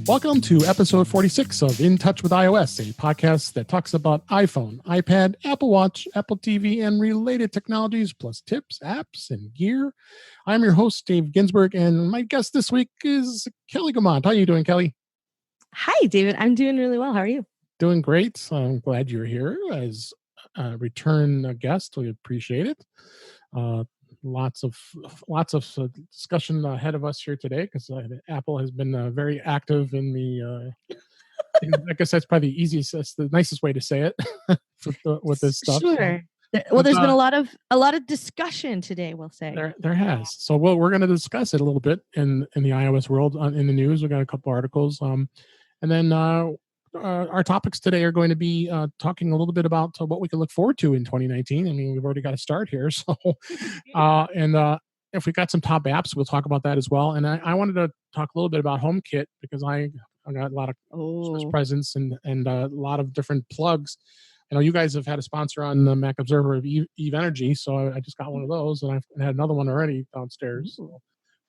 Welcome to episode 46 of In Touch with iOS, a podcast that talks about iPhone, iPad, Apple Watch, Apple TV, and related technologies, plus tips, apps, and gear. I'm your host, Dave Ginsburg, and my guest this week is Kelly Guimont. How are you doing, Kelly? Hi, David. I'm doing really well. How are you? Doing great. I'm glad you're here as a return guest. We appreciate it. Lots of discussion ahead of us here today because Apple has been very active in the. I guess that's probably the easiest, that's the nicest way to say it with this stuff. Sure. Well, there's been a lot of discussion today. We'll say there has. So we're going to discuss it a little bit in the iOS world in the news. We got a couple articles, and then our topics today are going to be talking a little bit about what we can look forward to in 2019. I mean, we've already got a start here. So, and if we got some top apps, we'll talk about that as well. And I wanted to talk a little bit about HomeKit because I got a lot of search presence and a lot of different plugs. I know you guys have had a sponsor on the Mac Observer of Eve Energy, so I just got one of those, and I've had another one already downstairs. So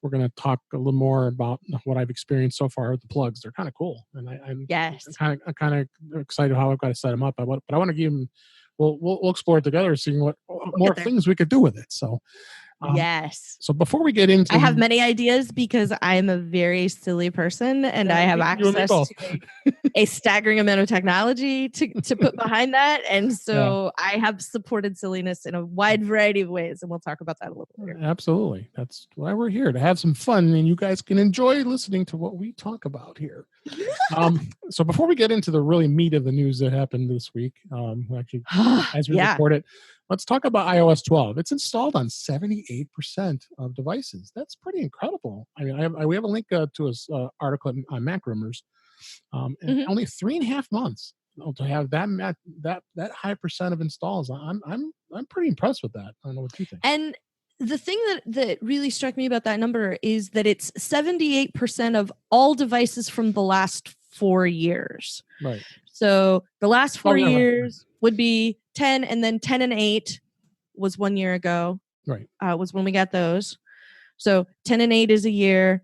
we're going to talk a little more about what I've experienced so far with the plugs. They're kind of cool, and I'm kind of excited how I've got to set them up. But I want to give them. We'll explore it together, seeing what more things we could do with it. So. Yes. So before we get into, I have many ideas because I am a very silly person and I have access to a staggering amount of technology to put behind that. And so I have supported silliness in a wide variety of ways. And we'll talk about that a little bit later. Absolutely. That's why we're here, to have some fun, and you guys can enjoy listening to what we talk about here. So before we get into the really meat of the news that happened this week, actually, as we record it, let's talk about iOS 12. It's installed on 78% of devices. That's pretty incredible. I mean, we have a link to his article on Mac Rumors. And only 3.5 months to have that high percent of installs. I'm pretty impressed with that. I don't know what you think. And the thing that really struck me about that number is that it's 78% of all devices from the last 4 years. Right. So the last 4 years would be 10, and then 10 and 8 was 1 year ago. Right. Was when we got those. So 10 and 8 is a year,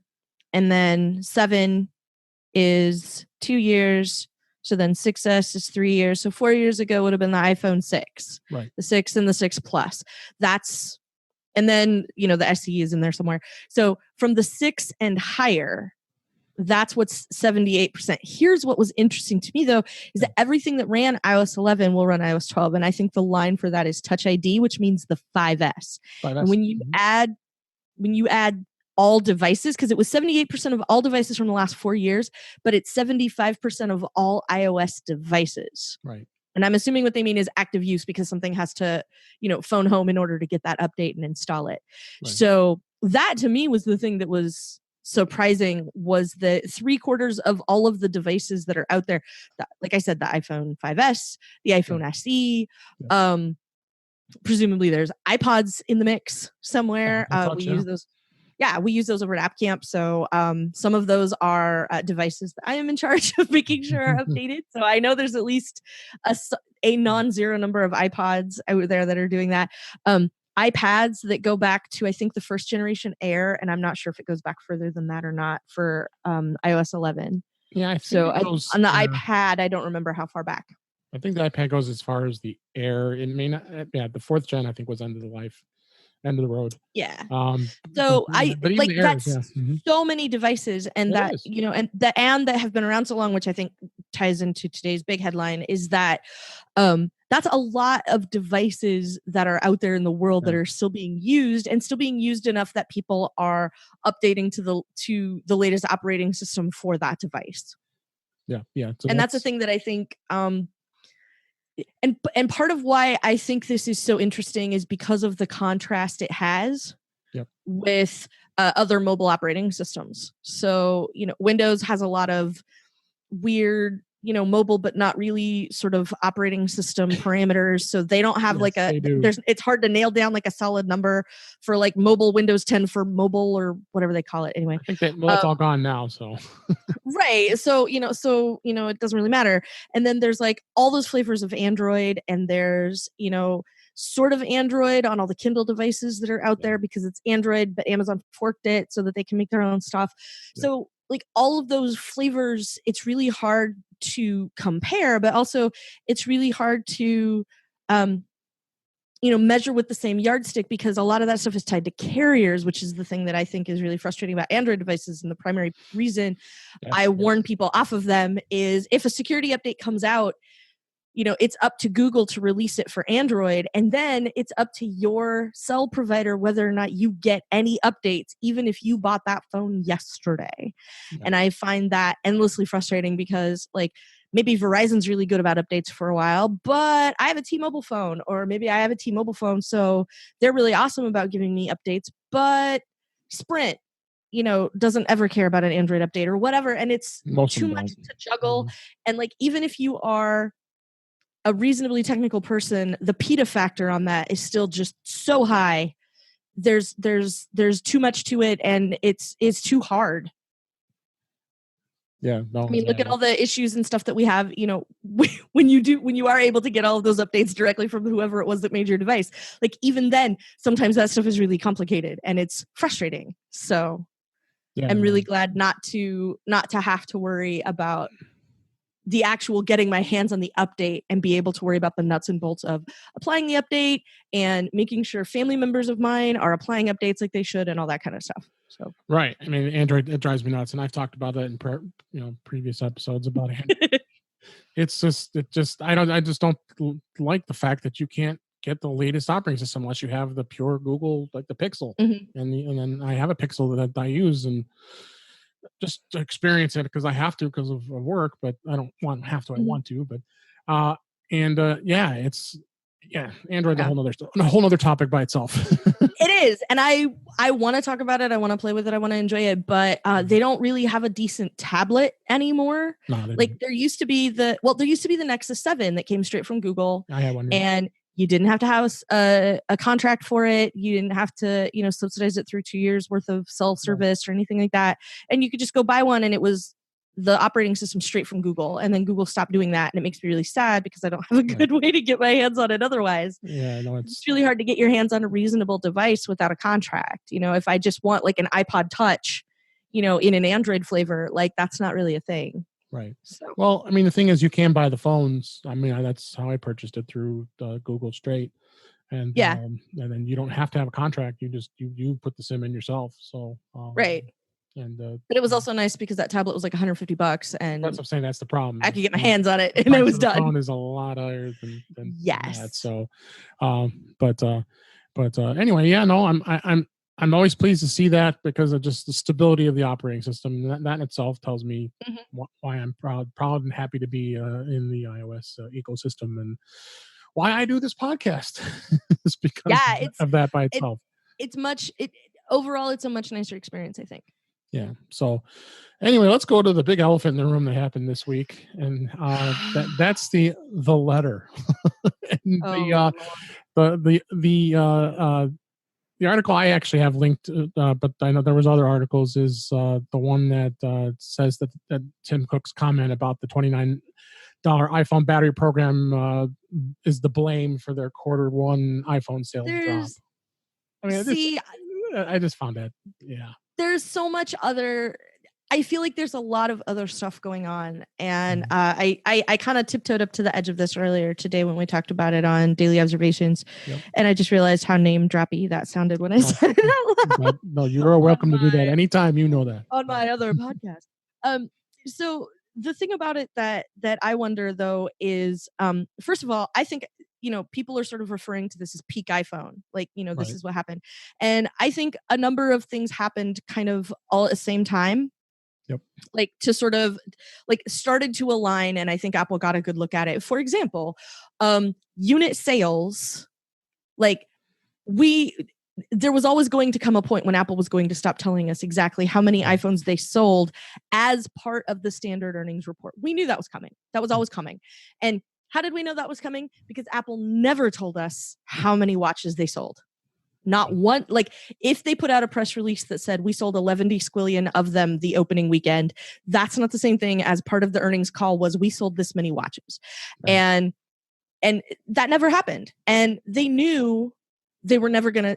and then 7 is 2 years. So then 6S is 3 years. So 4 years ago would have been the iPhone 6, right? The 6 and the 6 Plus. And then, the SE is in there somewhere. So from the 6 and higher, that's what's 78%. Here's what was interesting to me, though, is that everything that ran iOS 11 will run iOS 12. And I think the line for that is Touch ID, which means the 5S. And when you add all devices, because it was 78% of all devices from the last 4 years, but it's 75% of all iOS devices. Right. And I'm assuming what they mean is active use, because something has to, phone home in order to get that update and install it. Right. So that to me was the thing that was surprising, was that 3/4 of all of the devices that are out there, like I said, the iPhone 5S, the iPhone SE, presumably there's iPods in the mix somewhere. Use those. Yeah, we use those over at App Camp. So some of those are devices that I am in charge of making sure are updated. So I know there's at least a non-zero number of iPods out there that are doing that. iPads that go back to, I think, the first generation Air, and I'm not sure if it goes back further than that or not for iOS 11. Yeah, I think so on the iPad, I don't remember how far back. I think the iPad goes as far as the Air. It may not. Yeah, the 4th gen I think was end of the road. Yeah. So but like that's so many devices, and that that have been around so long, which I think ties into today's big headline, is that that's a lot of devices that are out there in the world that are still being used, and still being used enough that people are updating to the latest operating system for that device. Yeah. So that's the thing that I think and part of why I think this is so interesting is because of the contrast it has with other mobile operating systems. So, Windows has a lot of weird, mobile but not really sort of operating system parameters. So they don't have it's hard to nail down like a solid number for like mobile Windows 10 for mobile or whatever they call it. Anyway, I think that's all gone now. So right. So, it doesn't really matter. And then there's like all those flavors of Android, and there's, sort of Android on all the Kindle devices that are out there because it's Android, but Amazon forked it so that they can make their own stuff. So like all of those flavors, it's really hard to compare, but also it's really hard to measure with the same yardstick, because a lot of that stuff is tied to carriers, which is the thing that I think is really frustrating about Android devices. And the primary reason I warn people off of them is if a security update comes out, it's up to Google to release it for Android. And then it's up to your cell provider whether or not you get any updates, even if you bought that phone yesterday. Yeah. And I find that endlessly frustrating because, like, maybe Verizon's really good about updates for a while, but I have a T-Mobile phone, or maybe I have a T-Mobile phone, so they're really awesome about giving me updates, but Sprint, doesn't ever care about an Android update or whatever. And it's too much to juggle. Mm-hmm. And like, even if you are a reasonably technical person, the PETA factor on that is still just so high. There's too much to it, and it's too hard. Yeah, no, I mean, look at all the issues and stuff that we have, when you are able to get all of those updates directly from whoever it was that made your device. Like, even then, sometimes that stuff is really complicated and it's frustrating. So I'm really glad not to have to worry about the actual getting my hands on the update and be able to worry about the nuts and bolts of applying the update and making sure family members of mine are applying updates like they should and all that kind of stuff. So right. I mean, Android, it drives me nuts, and I've talked about that in previous episodes about Android. I just don't like the fact that you can't get the latest operating system unless you have the pure Google, like the Pixel. Mm-hmm. And then I have a Pixel that I use and just to experience it because I have to because of work, but I don't have to. I want to, but Android, a whole other topic by itself. It is, and I want to talk about it. I want to play with it. I want to enjoy it, but they don't really have a decent tablet anymore. No, like there used to be the Nexus 7 that came straight from Google. I had one, and you didn't have to have a contract for it. You didn't have to, subsidize it through 2 years worth of cell service or anything like that. And you could just go buy one, and it was the operating system straight from Google. And then Google stopped doing that, and it makes me really sad because I don't have a good way to get my hands on it otherwise. Yeah, no, it's really hard to get your hands on a reasonable device without a contract. If I just want like an iPod Touch, in an Android flavor, like that's not really a thing. Right. So, well, I mean, the thing is, you can buy the phones. I mean, that's how I purchased it through Google straight, and and then you don't have to have a contract. You just you put the SIM in yourself. So right. And but it was also nice because that tablet was like $150, and that's what I'm saying. That's the problem. I could get my hands on it, and it was done. The phone is a lot higher than yes. that. So, but anyway, yeah, no, I'm always pleased to see that because of just the stability of the operating system. That in itself tells me why I'm proud and happy to be in the iOS ecosystem, and why I do this podcast. It's because of that by itself. Overall, it's a much nicer experience, I think. Yeah. So anyway, let's go to the big elephant in the room that happened this week. And that's the letter. And the article I actually have linked, but I know there was other articles, is the one that says that Tim Cook's comment about the $29 iPhone battery program is the blame for their Q1 iPhone sales drop. I mean, I just found that, there's so much I feel like there's a lot of other stuff going on. And I kind of tiptoed up to the edge of this earlier today when we talked about it on Daily Observations. Yep. And I just realized how name droppy that sounded when I said it out loud. No, you're welcome to do that anytime, that. On my other podcast. So the thing about it that I wonder, though, is, first of all, I think, people are sort of referring to this as peak iPhone. Like, this is what happened. And I think a number of things happened kind of all at the same time. Yep. Like to sort of like started to align. And I think Apple got a good look at it. For example, unit sales, like there was always going to come a point when Apple was going to stop telling us exactly how many iPhones they sold as part of the standard earnings report. We knew that was coming. That was always coming. And how did we know that was coming? Because Apple never told us how many watches they sold. Not one. Like, if they put out a press release that said we sold 11 squillion of them the opening weekend, that's not the same thing as part of the earnings call was we sold this many watches. Right. And that never happened. And they knew they were never gonna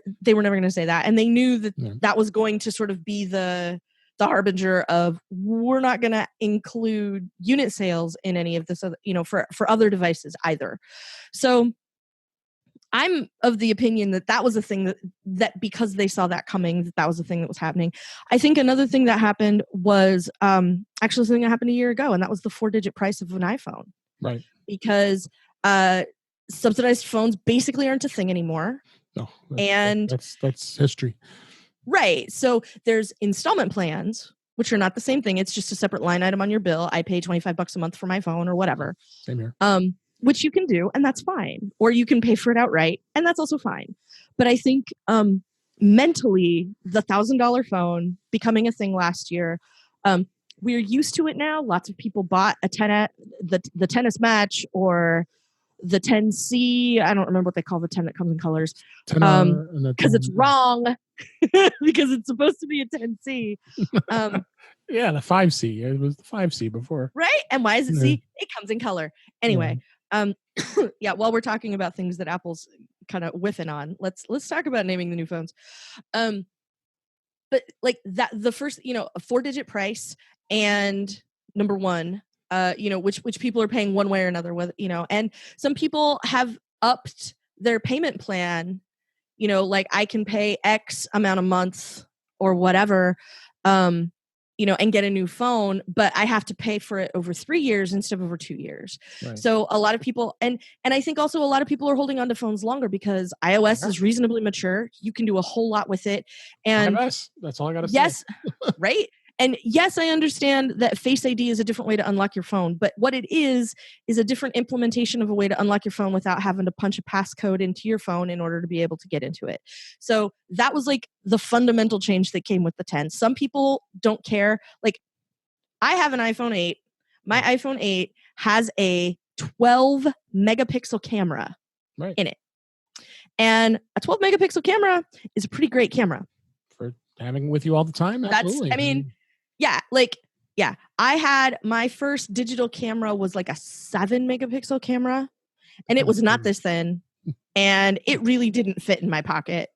say that. And they knew that that was going to sort of be the the harbinger of we're not going to include unit sales in any of this other, for other devices either. So I'm of the opinion that was a thing that because they saw that coming, that was a thing that was happening. I think another thing that happened was actually something that happened a year ago, and that was the 4-digit price of an iPhone. Right. Because subsidized phones basically aren't a thing anymore. No, that's history. Right. So there's installment plans, which are not the same thing. It's just a separate line item on your bill. I pay $25 a month for my phone or whatever. Same here. Which you can do, and that's fine. Or you can pay for it outright, and that's also fine. But I think mentally, the $1,000 phone becoming a thing last year, we're used to it now. Lots of people bought the tennis match or the 10C. I don't remember what they call the 10 that comes in colors. Because it's wrong. Because it's supposed to be a 10C. Yeah, the 5C. It was the 5C before. Right? And why is it C? It comes in color. Anyway, while we're talking about things that Apple's kind of whiffing on, let's talk about naming the new phones. But like that, the first, a 4-digit price, and number one, which people are paying one way or another, whether, and some people have upped their payment plan, like I can pay X amount a month or whatever, and get a new phone, but I have to pay for it over 3 years instead of over 2 years. Right. So a lot of people, and I think also a lot of people are holding on to phones longer because iOS is reasonably mature. You can do a whole lot with it. And iOS, that's all I got to say. Yes, right? And yes, I understand that Face ID is a different way to unlock your phone, but what it is a different implementation of a way to unlock your phone without having to punch a passcode into your phone in order to be able to get into it. So that was like the fundamental change that came with the 10. Some people don't care. Like I have an iPhone 8. My iPhone 8 has a 12 megapixel camera in it. And a 12 megapixel camera is a pretty great camera. For having with you all the time? Absolutely. I had my first digital camera was like a 7 megapixel camera, and it was not this thin, and it really didn't fit in my pocket.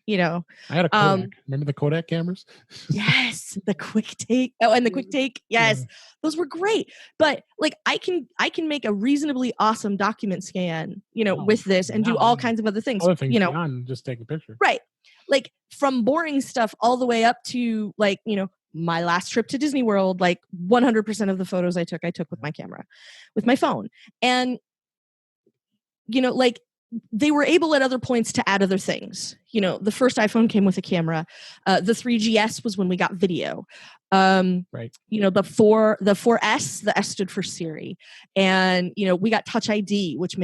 I had a Kodak. Remember the Kodak cameras? Yes, the quick take. Oh, and the quick take. Yes, those were great. But like, I can make a reasonably awesome document scan, with this and do all kinds of other things. Beyond just take a picture. Right. Like from boring stuff all the way up to like, my last trip to Disney World, like 100% of the photos I took with my camera, with my phone. And, like they were able at other points to add other things. The first iPhone came with a camera. The 3GS was when we got video. Right. The 4S, the S stood for Siri. And, we got Touch ID, which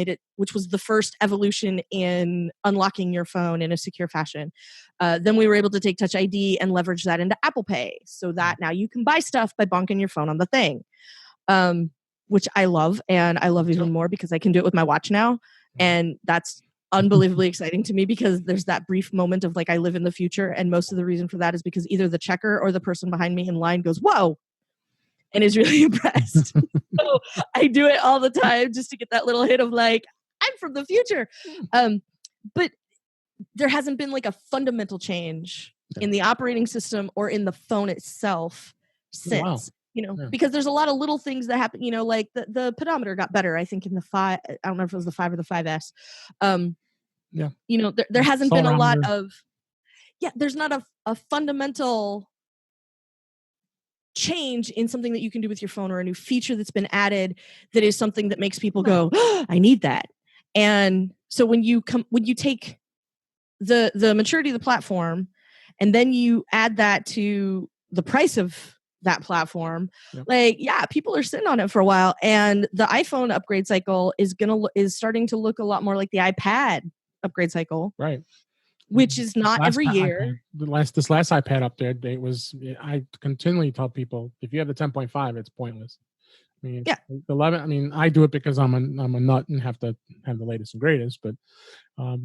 was the first evolution in unlocking your phone in a secure fashion. Then we were able to take Touch ID and leverage that into Apple Pay so that now you can buy stuff by bonking your phone on the thing, which I love. And I love even more because I can do it with my watch now. And that's unbelievably exciting to me because there's that brief moment of like, I live in the future. And most of the reason for that is because either the checker or the person behind me in line goes, whoa, and is really impressed. So I do it all the time just to get that little hit of like, I'm from the future. But there hasn't been like a fundamental change in the operating system or in the phone itself since. Wow. Because there's a lot of little things that happen, like the pedometer got better, I think in the 5, I don't know if it was the 5 or the 5S. There hasn't been a lot of, there's not a fundamental change in something that you can do with your phone or a new feature that's been added that is something that makes people go, oh, I need that. And so when you take the maturity of the platform and then you add that to the price of that platform, people are sitting on it for a while, and the iPhone upgrade cycle is starting to look a lot more like the iPad upgrade cycle, right? Which is not every year. This last iPad update was. I continually tell people if you have the 10.5, it's pointless. I mean, the 11. I mean, I do it because I'm a nut and have to have the latest and greatest. But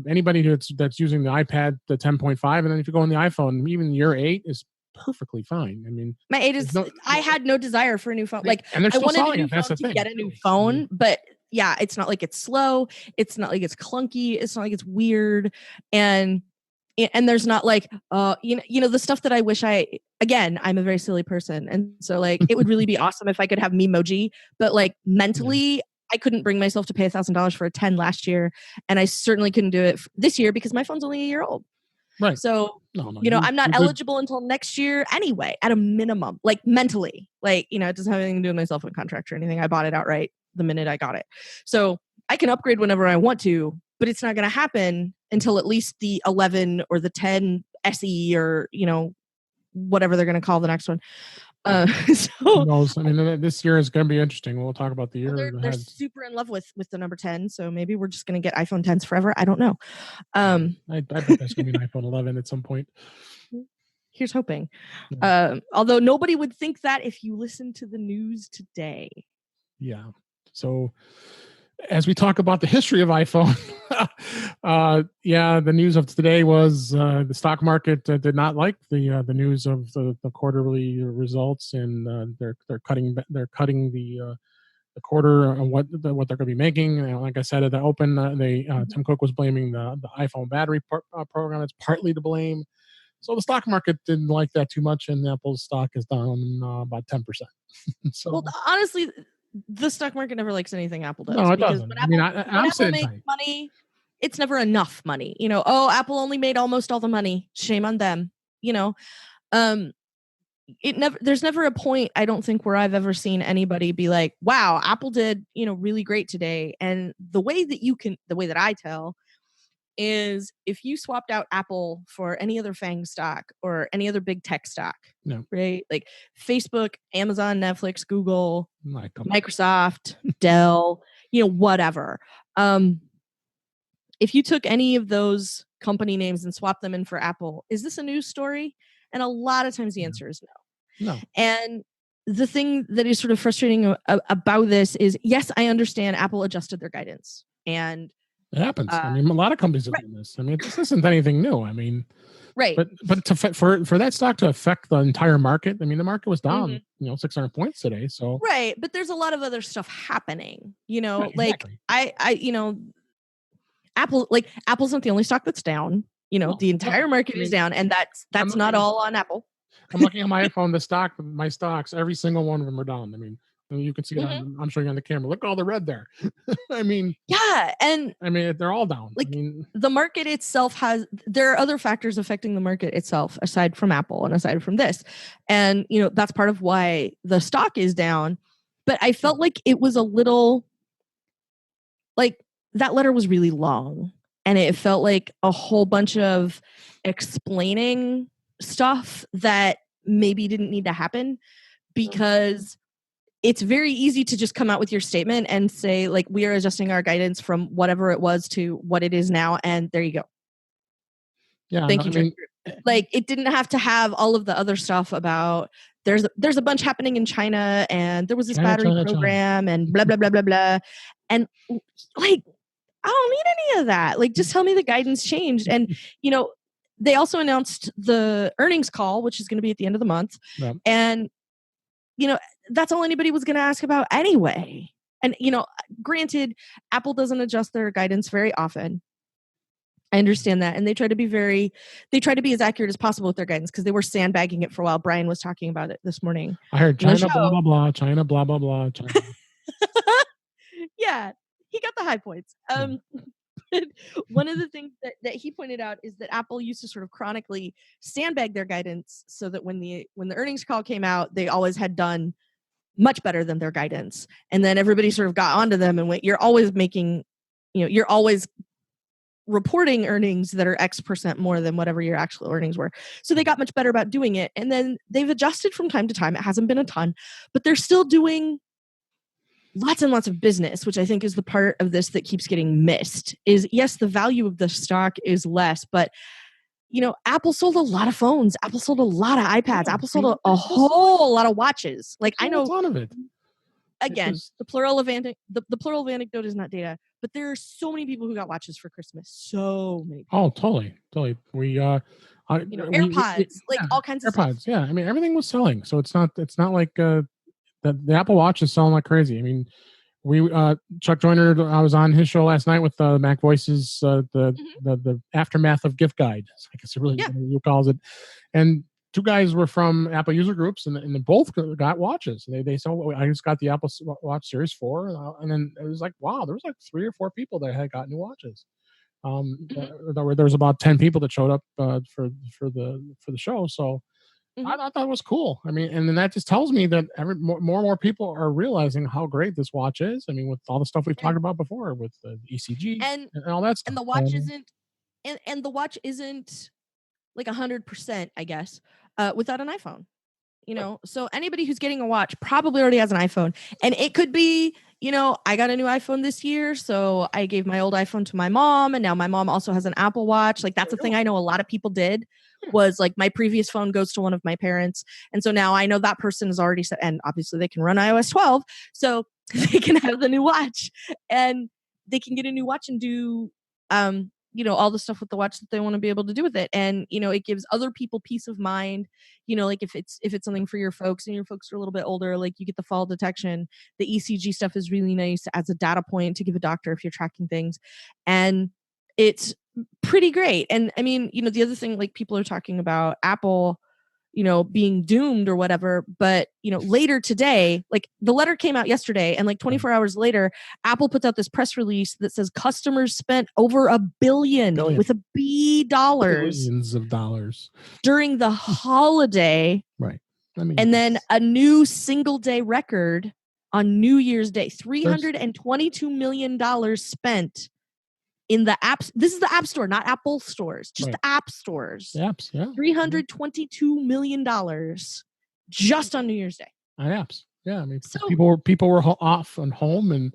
anybody that's using the iPad, the 10.5, and then if you go on the iPhone, even your 8 is perfectly fine. I mean, my 8 is. I had no desire for a new phone. Like and I wanted a new phone to get a new phone, but it's not like it's slow. It's not like it's clunky. It's not like it's weird. And and there's not like the stuff that I wish I'm a very silly person, and so like it would really be awesome if I could have Memoji, but like mentally I couldn't bring myself to pay $1,000 for a 10 last year, and I certainly couldn't do it this year because my phone's only a year old. Right. So I'm not eligible until next year anyway, at a minimum, like mentally, like it doesn't have anything to do with my cell phone contract or anything. I bought it outright the minute I got it, so I can upgrade whenever I want to, but it's not going to happen until at least the 11 or the 10 SE or whatever they're going to call the next one. So who knows? I mean, this year is going to be interesting. We'll talk about the year. They're super in love with the number 10, so maybe we're just going to get iPhone 10s forever. I don't know. I bet there's going to be an iPhone 11 at some point. Here's hoping. Yeah. Although nobody would think that if you listen to the news today. Yeah. So as we talk about the history of iPhone, the news of today was the stock market did not like the news of the quarterly results, and they're cutting the quarter and what they're going to be making. And like I said at the open, Tim Cook was blaming the iPhone battery program. It's partly to blame. So the stock market didn't like that too much, and Apple's stock is down about 10%. So, well, honestly, the stock market never likes anything Apple does. No, it doesn't. When Apple makes money, it's never enough money. Apple only made almost all the money. Shame on them. There's never a point, I don't think, where I've ever seen anybody be like, wow, Apple did, really great today. And the way that I tell is if you swapped out Apple for any other FANG stock or any other big tech stock, right? Like Facebook, Amazon, Netflix, Google, Microsoft, Dell, whatever. If you took any of those company names and swapped them in for Apple, is this a news story? And a lot of times the answer is no. And the thing that is sort of frustrating about this is, yes, I understand Apple adjusted their guidance, and it happens. I mean, a lot of companies are doing this. I mean, this isn't anything new. I mean, right. But for that stock to affect the entire market, I mean, the market was down, 600 points today. So right, but there's a lot of other stuff happening. Right, like exactly. Apple's not the only stock that's down. The entire market is down, and that's not all on Apple. I'm looking at my iPhone. My stocks, every single one of them are down. I mean, you can see it. I'm showing you on the camera. Look at all the red there. I mean, yeah, and I mean they're all down. Like, the market itself there are other factors affecting the market itself aside from Apple and aside from this, and that's part of why the stock is down. But I felt like it was a little, like, that letter was really long, and it felt like a whole bunch of explaining stuff that maybe didn't need to happen, because it's very easy to just come out with your statement and say, like, we are adjusting our guidance from whatever it was to what it is now, and there you go. Yeah, thank you. Like, it didn't have to have all of the other stuff about there's a bunch happening in China, and there was this battery program, and blah blah blah blah blah, and like, I don't need any of that. Like, just tell me the guidance changed. And they also announced the earnings call, which is going to be at the end of the month, and that's all anybody was going to ask about anyway. And, granted, Apple doesn't adjust their guidance very often. I understand that. And they try to be as accurate as possible with their guidance, because they were sandbagging it for a while. Brian was talking about it this morning. I heard China, blah, blah, blah, China, blah, blah, blah, China. Yeah, he got the high points. One of the things that he pointed out is that Apple used to sort of chronically sandbag their guidance, so that when the earnings call came out, they always had done much better than their guidance. And then everybody sort of got onto them and went, you're always reporting earnings that are X% more than whatever your actual earnings were. So they got much better about doing it. And then they've adjusted from time to time. It hasn't been a ton, but they're still doing lots and lots of business, which I think is the part of this that keeps getting missed. Is, yes, the value of the stock is less, but Apple sold a lot of phones. Apple sold a lot of iPads. Apple sold a whole lot of watches. Like, I know a ton of it. Again, the plural of anecdote is not data, but there are so many people who got watches for Christmas. So many people. Oh, totally. We AirPods, all kinds of AirPods. stuff. Yeah, I mean, everything was selling. So it's not like the Apple Watch is selling like crazy. I mean, we Chuck Joyner, I was on his show last night with Mac Voices, Mm-hmm. the aftermath of gift guide, I guess it really Yeah. you calls it. And two guys were from Apple user groups, and they both got watches. They said, oh, I just got the Apple Watch Series 4, and then it was like, wow, there was like 3 or 4 people that had got new watches. Mm-hmm. There was about 10 people that showed up for the show, so Mm-hmm. I thought that was cool. I mean, and then that just tells me that more and more people are realizing how great this watch is. I mean, with all the stuff we've talked about before, with the ECG and and all that stuff. and the watch isn't and the watch isn't like 100%, I guess, without an iPhone. So anybody who's getting a watch probably already has an iPhone, and it could be, I got a new iPhone this year, so I gave my old iPhone to my mom, and now my mom also has an Apple Watch. Like, that's a thing I know a lot of people did, was like, my previous phone goes to one of my parents, and so now I know that person is already set, and obviously they can run iOS 12, so they can have the new watch, and they can get a new watch and do all the stuff with the watch that they want to be able to do with it. And it gives other people peace of mind. Like, if it's something for your folks, and your folks are a little bit older, like, you get the fall detection. The ECG stuff is really nice as a data point to give a doctor if you're tracking things, and it's pretty great. And I mean, the other thing, like, people are talking about Apple being doomed or whatever, but later today, like, the letter came out yesterday, and like 24 hours later, Apple puts out this press release that says customers spent over $1 billion with a B dollars, billions of dollars, during the holiday. right? I mean, and then a new single day record on New Year's Day, $322 million spent in the apps. This is the App Store, not Apple stores, just Right. the app stores. The apps, yeah. $322 million just on New Year's Day. On apps, yeah. I mean, So- people were off and home, and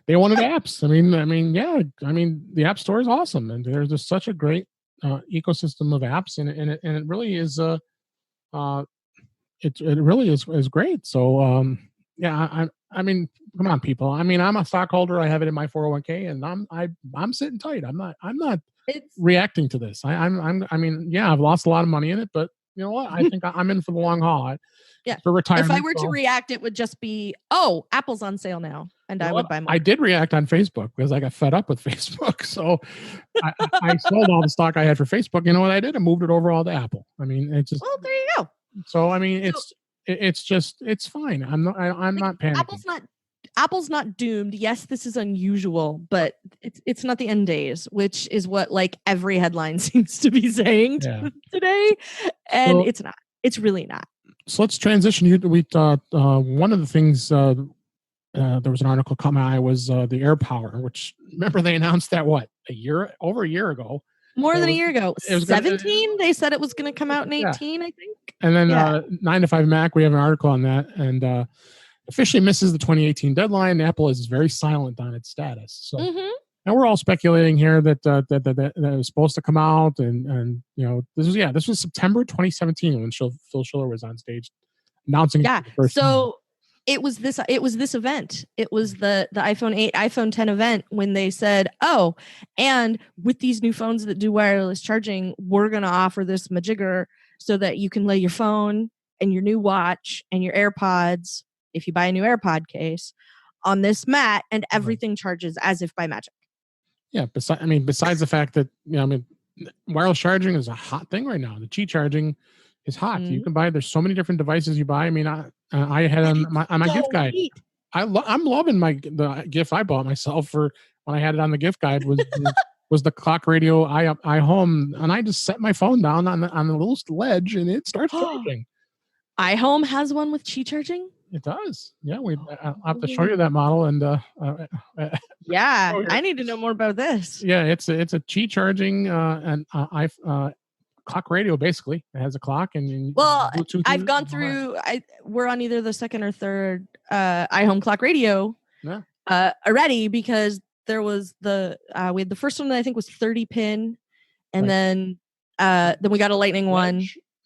they wanted apps. I mean, yeah. I mean, the App Store is awesome, and there's just such a great ecosystem of apps, and it really is it really is great. So yeah, I mean, come on, people. I mean, I'm a stockholder. I have it in my 401k, and I'm sitting tight. I'm not reacting to this. I mean, yeah, I've lost a lot of money in it, but you know what? I think I'm in for the long haul. Yeah. For retirement. If I were to react, it would just be, oh, Apple's on sale now, and I would buy more. I did react on Facebook because I got fed up with Facebook. So I sold all the stock I had for Facebook. You know what I did? I moved it over all to Apple. I mean, it's just. Well, there you go. So I mean, it's fine. I'm not panicking. Apple's not doomed. Yes, this is unusual, but it's not the end days, which is what like every headline seems to be saying today, and it's not. It's really not. So let's transition. One of the things there was an article caught my eye was the AirPower, which, remember, they announced that over a year ago. More than a year ago. 17, they said it was going to come out in 18, I think. And then 9 to 5 Mac, we have an article on that, and officially misses the 2018 deadline. Apple is very silent on its status. So, and we're all speculating here that it was supposed to come out, and this was September 2017 when Phil Schiller was on stage announcing. Yeah. So it was this event. It was the iPhone 8, iPhone 10 event when they said, oh, and with these new phones that do wireless charging, we're going to offer this majigger so that you can lay your phone and your new watch and your AirPods, if you buy a new AirPod case, on this mat, and everything charges as if by magic. Yeah. Besides the fact that, wireless charging is a hot thing right now. The Qi charging is hot. You can buy, there's so many different devices you buy. I mean, I had on my gift guide. I'm loving the gift I bought myself for when I had it on the gift guide was the clock radio iHome, and I just set my phone down on the little ledge, and it starts charging. iHome has one with Qi charging? It does. Yeah, I'll have to show you that model, and yeah, I need to know more about this. Yeah, it's a Qi charging and clock radio. Basically, it has a clock, and Bluetooth. I've gone through. We're on either the second or third iHome clock radio already, because there was we had the first one that I think was 30 pin, and then we got a lightning one.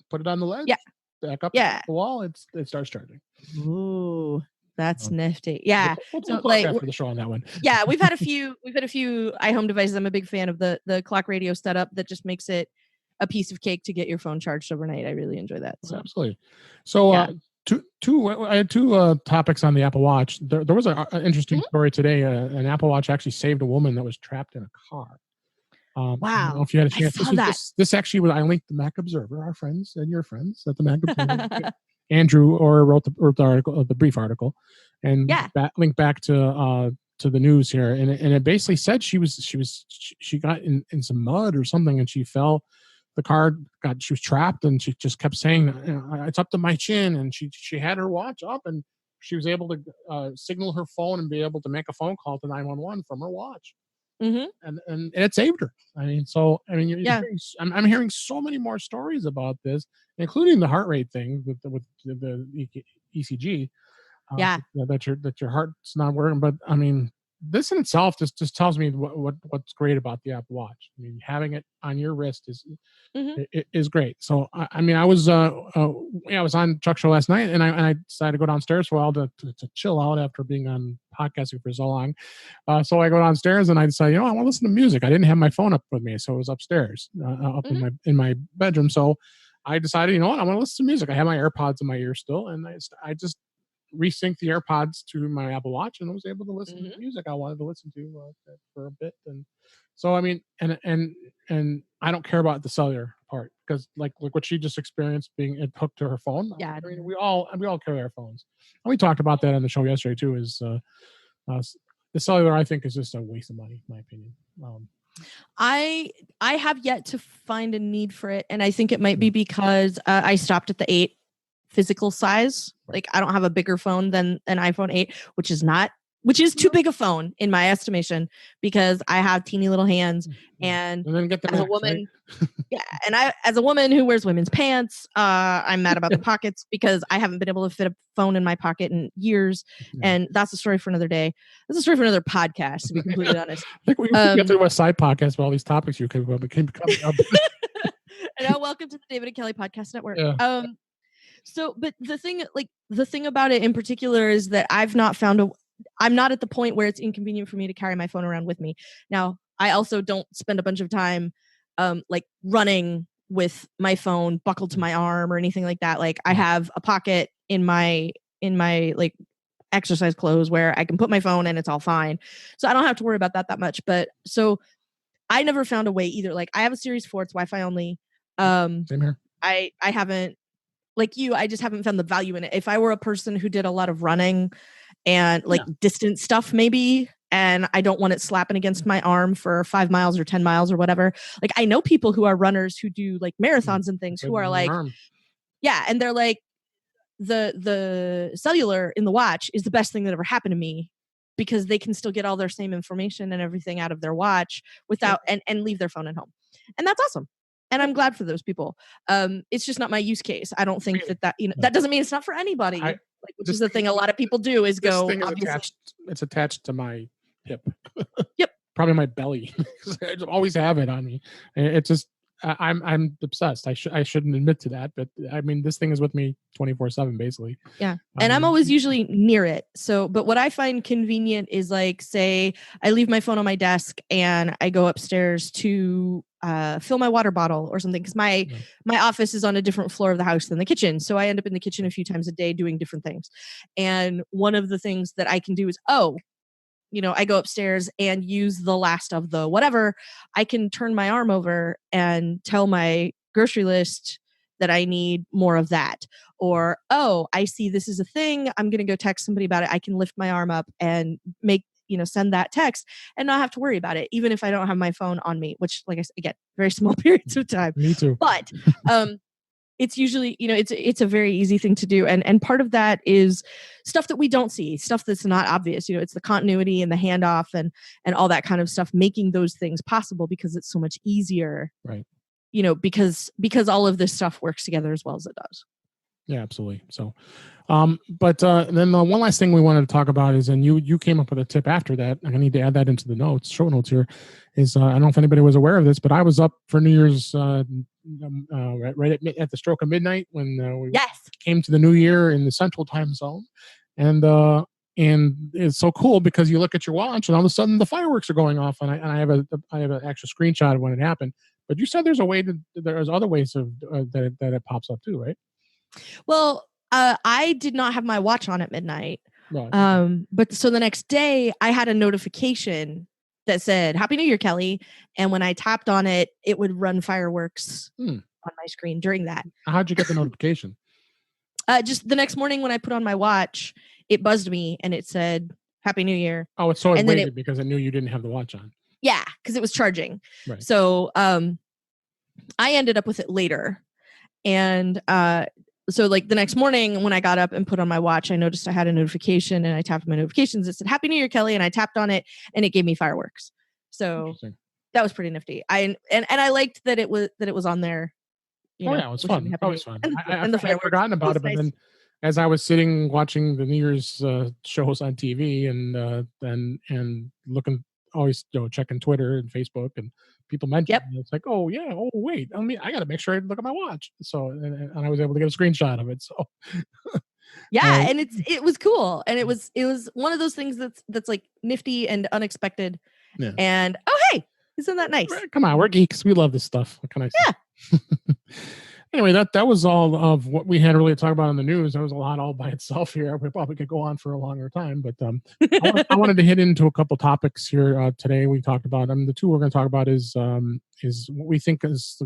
Put it on the ledge. Yeah. Back up the wall. It starts charging. Ooh, that's nifty. Yeah. We'll like after the show on that one. Yeah, we've had a few iHome devices. I'm a big fan of the clock radio setup that just makes it a piece of cake to get your phone charged overnight. I really enjoy that. So. Absolutely. So I had two topics on the Apple Watch. There was an interesting story today. An Apple Watch actually saved a woman that was trapped in a car. I don't know Wow. if you had a I chance. saw that. This actually was. I linked the Mac Observer, our friends and your friends at the Mac Observer. Andrew wrote the article, the brief article, and Yeah. linked back to the news here, and it basically said she got in some mud or something, and she fell. She was trapped, and she just kept saying, "It's up to my chin," and she had her watch up, and she was able to signal her phone and be able to make a phone call to 911 from her watch. Mm-hmm. And it saved her. I mean, Yeah. I'm hearing so many more stories about this, including the heart rate thing with the ECG. Yeah. That your heart's not working. But I mean, this in itself just tells me what's great about the Apple Watch. I mean, having it on your wrist is great. So I mean, I was on Chuck's show last night, and I decided to go downstairs for a while to chill out after being on podcasting for so long. So I go downstairs and I decided, I want to listen to music. I didn't have my phone up with me, so it was upstairs, up in my bedroom. So I decided, I want to listen to music. I have my AirPods in my ear still, and I just resync the AirPods to my Apple Watch, and I was able to listen to music I wanted to listen to for a bit. And so I mean, and I don't care about the cellular part, because like what she just experienced being hooked to her phone. Yeah. I mean, we all carry our phones, and we talked about that on the show yesterday too. Is the cellular, I think, is just a waste of money, in my opinion. I have yet to find a need for it, and I think it might be because I stopped at the 8 physical size. Like, I don't have a bigger phone than an iPhone 8, which is too big a phone in my estimation, because I have teeny little hands, and then get the as a woman, right? And as a woman who wears women's pants, I'm mad about the pockets, because I haven't been able to fit a phone in my pocket in years, and that's a story for another day. That's a story for another podcast, to be completely honest. I think we get to a side podcast with all these topics you came coming up. And welcome to the David and Kelly Podcast Network. Yeah. So, but the thing about it in particular is that I'm not at the point where it's inconvenient for me to carry my phone around with me. Now, I also don't spend a bunch of time like running with my phone buckled to my arm or anything like that. Like, I have a pocket in my like exercise clothes where I can put my phone and it's all fine. So I don't have to worry about that much. But so I never found a way either. Like, I have a Series 4, it's Wi-Fi only. Same here. I haven't, like you, I just haven't found the value in it. If I were a person who did a lot of running and like distance stuff, maybe, and I don't want it slapping against my arm for 5 miles or 10 miles or whatever. Like, I know people who are runners who do like marathons and things, who are like, and they're like, the cellular in the watch is the best thing that ever happened to me, because they can still get all their same information and everything out of their watch without and leave their phone at home. And that's awesome. And I'm glad for those people. It's just not my use case. I don't think that doesn't mean it's not for anybody. Which is the thing a lot of people do, is go. It's attached to my hip. Yep. Probably my belly. I always have it on me. It's just I'm obsessed. I shouldn't admit to that, but I mean, this thing is with me 24/7 basically. Yeah. And I'm always usually near it. So, but what I find convenient is, like, say I leave my phone on my desk and I go upstairs to fill my water bottle or something, because my office is on a different floor of the house than the kitchen. So I end up in the kitchen a few times a day doing different things. And one of the things that I can do is, I go upstairs and use the last of the whatever. I can turn my arm over and tell my grocery list that I need more of that. Or, I see this is a thing, I'm going to go text somebody about it. I can lift my arm up and send that text and not have to worry about it, even if I don't have my phone on me, which, like I said, again, very small periods of time. Me too. But it's usually, it's a very easy thing to do. And part of that is stuff that we don't see, stuff that's not obvious. It's the continuity and the handoff and all that kind of stuff, making those things possible, because it's so much easier. Right. Because all of this stuff works together as well as it does. Yeah, absolutely. So, but then the one last thing we wanted to talk about is, and you came up with a tip after that. I need to add that into the show notes here. Is I don't know if anybody was aware of this, but I was up for New Year's right at the stroke of midnight when we came to the new year in the Central Time Zone, and it's so cool because you look at your watch and all of a sudden the fireworks are going off, and I have an actual screenshot of when it happened. But you said there's other ways of that it pops up too, right? Well, I did not have my watch on at midnight. Right. But so the next day I had a notification that said Happy New Year, Kelly. And when I tapped on it, it would run fireworks on my screen during that. How'd you get the notification? Just the next morning when I put on my watch, it buzzed me and it said Happy New Year. Oh, it's so it waited because it knew you didn't have the watch on. Yeah, because it was charging. Right. So I ended up with it later. And so like the next morning when I got up and put on my watch, I noticed I had a notification and I tapped my notifications. It said Happy New Year, Kelly. And I tapped on it and it gave me fireworks. So that was pretty nifty. I liked that it was on there. It was fun. Always fun. I had forgotten about it, but then as I was sitting watching the New Year's shows on TV and looking, always checking Twitter and Facebook, and people mentioned it, it's like, oh yeah, oh wait, I mean, I got to make sure I look at my watch. So and I was able to get a screenshot of it. So yeah, and it was cool, and it was one of those things that's like nifty and unexpected. Yeah. And oh hey, isn't that nice? Come on, we're geeks. We love this stuff. What can I say? Yeah. Anyway, that was all of what we had really to talk about in the news. That was a lot all by itself here. We probably could go on for a longer time, but I wanted to hit into a couple topics here today. We talked about the two we're going to talk about is what we think is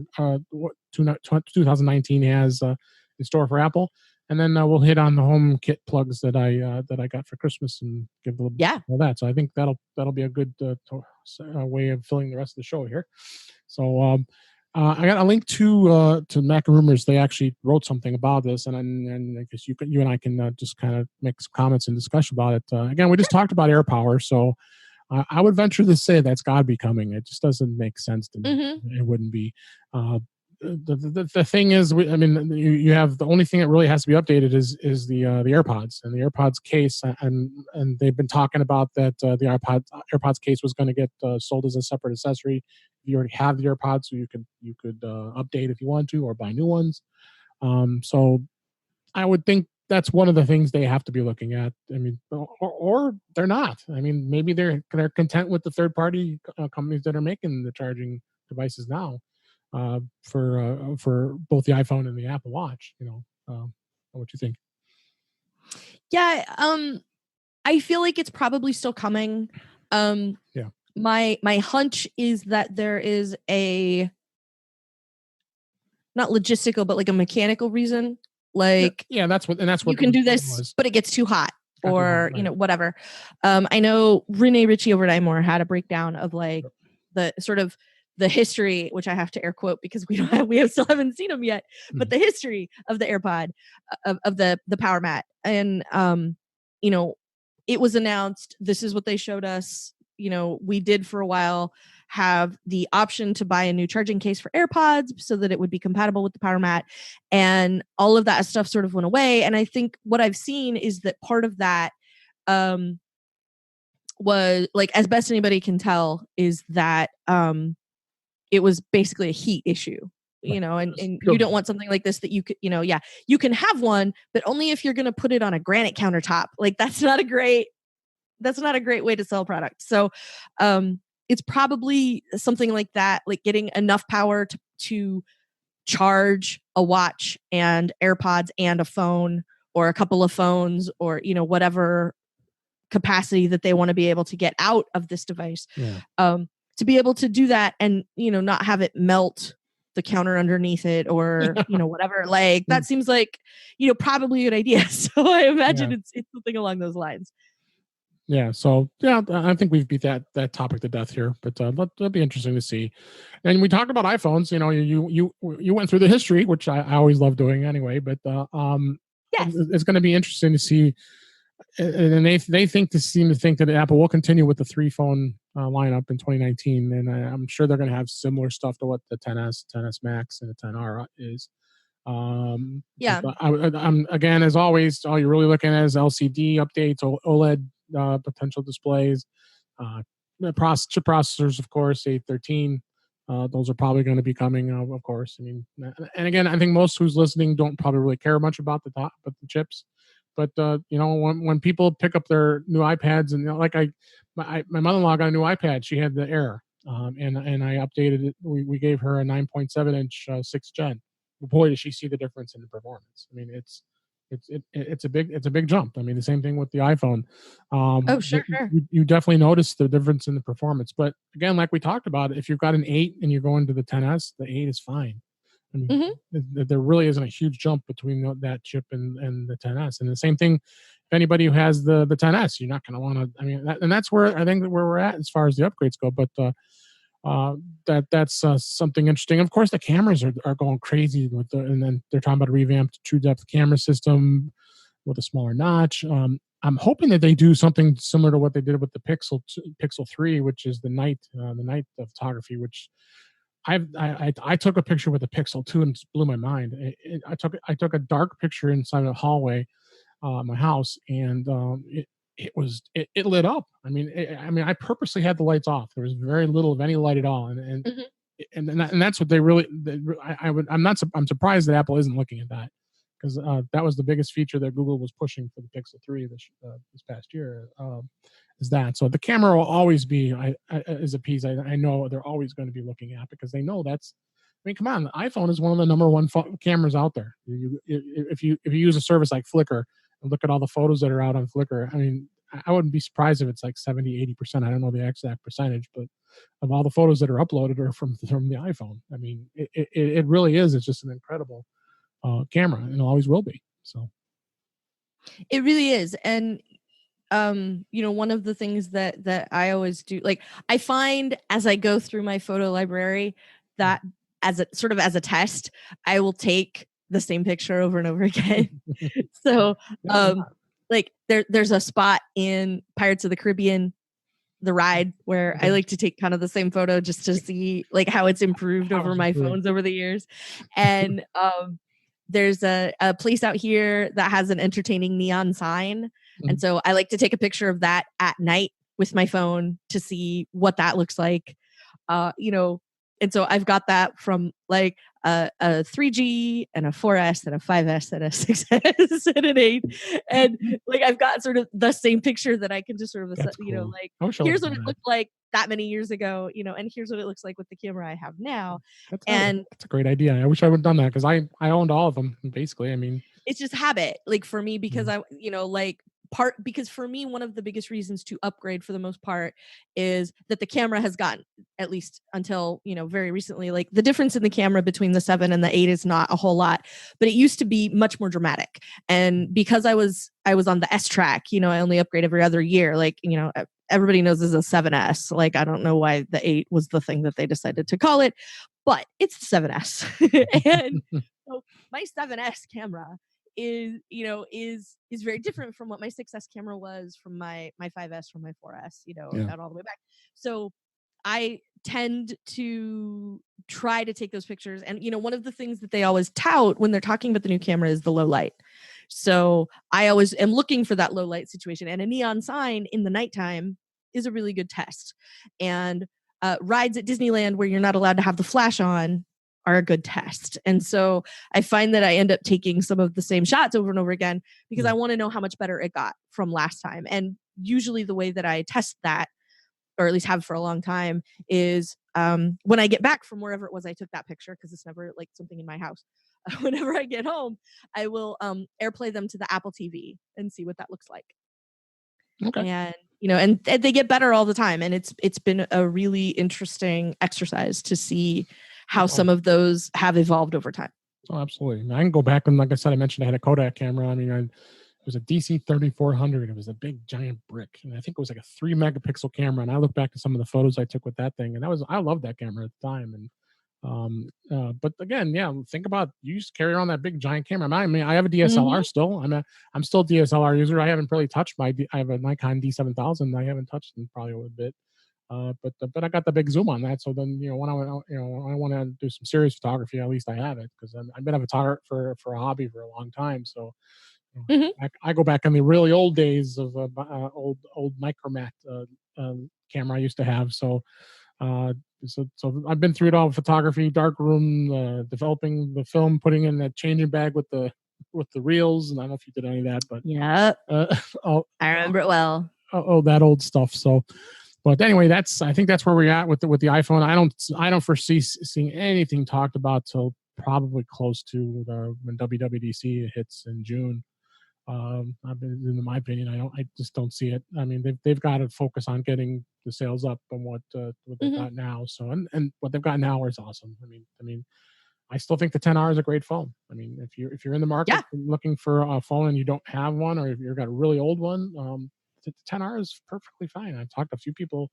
what 2019 has in store for Apple, and then we'll hit on the HomeKit plugs that I got for Christmas and give a little bit of that. So I think that'll be a good way of filling the rest of the show here. So. I got a link to Mac Rumors. They actually wrote something about this, and I guess you and I can just kind of make some comments and discussion about it. Again, we just talked about AirPower, so I would venture to say that's got to be coming. It just doesn't make sense to me. Mm-hmm. It wouldn't be. The thing is, you have the only thing that really has to be updated is the AirPods and the AirPods case, and they've been talking about that the AirPods case was going to get sold as a separate accessory. You already have the AirPods, so you could update if you want to or buy new ones. So I would think that's one of the things they have to be looking at. I mean, or they're not. I mean, maybe they're content with the third party companies that are making the charging devices now. For both the iPhone and the Apple Watch, what you think? Yeah, I feel like it's probably still coming. Yeah. My hunch is that there is a not logistical, but like a mechanical reason. Like that's what you can do this, but it gets too hot. Or whatever. I know Renee Ritchie over at iMore had a breakdown of like the sort of the history, which I have to air quote because we still haven't seen them yet, but the history of the AirPod, of the power mat. And, it was announced, this is what they showed us. We did for a while have the option to buy a new charging case for AirPods so that it would be compatible with the power mat. And all of that stuff sort of went away. And I think what I've seen is that part of that was like, as best anybody can tell, is that it was basically a heat issue, and you don't want something like this that you could, you can have one, but only if you're going to put it on a granite countertop. Like that's not a great way to sell a product. So it's probably something like that, like getting enough power to charge a watch and AirPods and a phone or a couple of phones or, whatever capacity that they want to be able to get out of this device. Yeah. To be able to do that and, not have it melt the counter underneath it or, whatever, like that seems like, probably a good idea. So I imagine it's something along those lines. Yeah. So I think we've beat that topic to death here, but that'll be interesting to see. And we talked about iPhones, you went through the history, which I always love doing anyway, but it's going to be interesting to see. And they seem to think that Apple will continue with the 3-phone lineup in 2019, and I'm sure they're going to have similar stuff to what the 10s, 10s Max, and the 10R is. I'm again, as always, all you're really looking at is LCD updates, OLED potential displays, chip processors, of course, A13. Those are probably going to be coming, of course. I mean, and again, I think most who's listening don't probably really care much about the chips. But when people pick up their new iPads, and like my mother-in-law got a new iPad, she had the Air, and I updated it. We gave her a 9.7-inch 6th gen. Boy, does she see the difference in the performance! I mean, it's It's a big jump. I mean, the same thing with the iPhone. Oh, sure, sure. You definitely notice the difference in the performance. But again, like we talked about, if you've got an 8 and you're going to the 10s, the 8 is fine. I mean, Hmm. there really isn't a huge jump between that chip and the 10s. And the same thing, if anybody who has the 10s, you're not going to want to. I mean, and that's where I think where we're at as far as the upgrades go. But that's something interesting. Of course, the cameras are going crazy and then they're talking about a revamped true depth camera system with a smaller notch. I'm hoping that they do something similar to what they did with the Pixel 3, which is the night photography, which I took a picture with the Pixel 2 and it just blew my mind. I took a dark picture inside a hallway, my house, and it lit up. I mean, I purposely had the lights off. There was very little of any light at all, Hmm. and that's what they really. I'm surprised that Apple isn't looking at that, because that was the biggest feature that Google was pushing for the Pixel 3 this past year. Is that so? The camera will always be is a piece I know they're always going to be looking at, because they know that's. I mean, come on, the iPhone is one of the number one cameras out there. If you use a service like Flickr and look at all the photos that are out on Flickr, I mean, I wouldn't be surprised if it's like 70-80%. I don't know the exact percentage, but of all the photos that are uploaded are from the iPhone. I mean, it really is. It's just an incredible camera, and it always will be. So It really is. And one of the things that I always do, like, I find as I go through my photo library that as a test, I will take the same picture over and over again. So like there's a spot in Pirates of the Caribbean, the ride, where I like to take kind of the same photo just to see like how it's improved over my phones over the years. And there's a place out here that has an entertaining neon sign. And so I like to take a picture of that at night with my phone to see what that looks like. And so I've got that from like a 3G and a 4S and a 5S and a 6S and an 8. And like I've got sort of the same picture that I can just sort of, cool. like, here's what it looked like that many years ago, and here's what it looks like with the camera I have now. That's a great idea. I wish I would have done that, because I owned all of them basically. I mean, it's just habit, like for me, because because for me, one of the biggest reasons to upgrade for the most part is that the camera has gotten, at least until very recently, like the difference in the camera between the 7 and the 8 is not a whole lot, but it used to be much more dramatic. And because I was on the S track, I only upgrade every other year. Like, everybody knows this is a 7S. Like, I don't know why the 8 was the thing that they decided to call it, but it's the 7S. And so my 7S camera is very different from what my 6S camera was, from my 5S, from my 4S, and all the way back. So I tend to try to take those pictures. And, one of the things that they always tout when they're talking about the new camera is the low light. So I always am looking for that low light situation, and a neon sign in the nighttime is a really good test. And rides at Disneyland where you're not allowed to have the flash on are a good test. And so I find that I end up taking some of the same shots over and over again, because I want to know how much better it got from last time. And usually the way that I test that, or at least have for a long time, is when I get back from wherever it was I took that picture, because it's never like something in my house. Whenever I get home, I will AirPlay them to the Apple TV and see what that looks like. Okay. And and they get better all the time, and it's been a really interesting exercise to see how some of those have evolved over time. Oh, absolutely. I can go back, and like I said, I mentioned I had a Kodak camera. I mean, it was a DC 3400. It was a big giant brick, and I think it was like a 3 megapixel camera. And I look back at some of the photos I took with that thing, and I loved that camera at the time. And but again, think about, you used to carry around that big giant camera. I mean, I have a DSLR still. I'm still a DSLR user. I haven't really touched I have a Nikon D7000. I haven't touched in probably a bit. But I got the big zoom on that. So then, when I want to do some serious photography, at least I have it, because I've been a photographer for a hobby for a long time. So I go back in the really old days of old Micromat camera I used to have. So I've been through it all: photography, darkroom, developing the film, putting in that changing bag with the reels. And I don't know if you did any of that, but I remember it well. That old stuff. So. But anyway, I think that's where we're at with the iPhone. I don't foresee seeing anything talked about till probably close to when WWDC hits in June. In my opinion, I just don't see it. I mean, they've got to focus on getting the sales up on what they've got now. So and what they've got now is awesome. I mean, I still think the 10R is a great phone. I mean, if you're in the market looking for a phone and you don't have one, or if you've got a really old one, the 10R is perfectly fine. I've talked to a few people.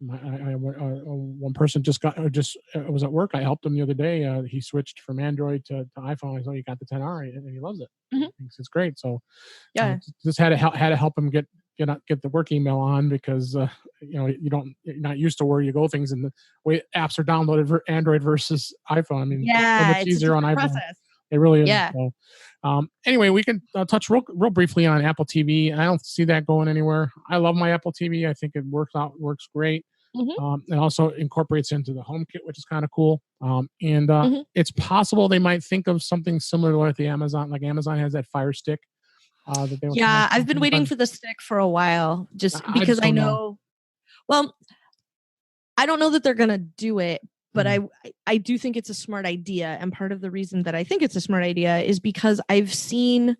One person just was at work. I helped him the other day. He switched from Android to iPhone. I said, "Oh, you got the 10R," and he loves it. He thinks it's great. So just had to help him get the work email on, because you're not used to where you go things and the way apps are downloaded for Android versus iPhone. I mean, it's so much easier on iPhone. Process. It really is. Yeah. So, anyway, we can touch real briefly on Apple TV. I don't see that going anywhere. I love my Apple TV. I think it works great. It also incorporates into the HomeKit, which is kind of cool. It's possible they might think of something similar to what the Amazon, like Amazon has that Fire Stick. I've been waiting for the stick for a while, just because I know. Well, I don't know that they're gonna do it, but I do think it's a smart idea. And part of the reason that I think it's a smart idea is because I've seen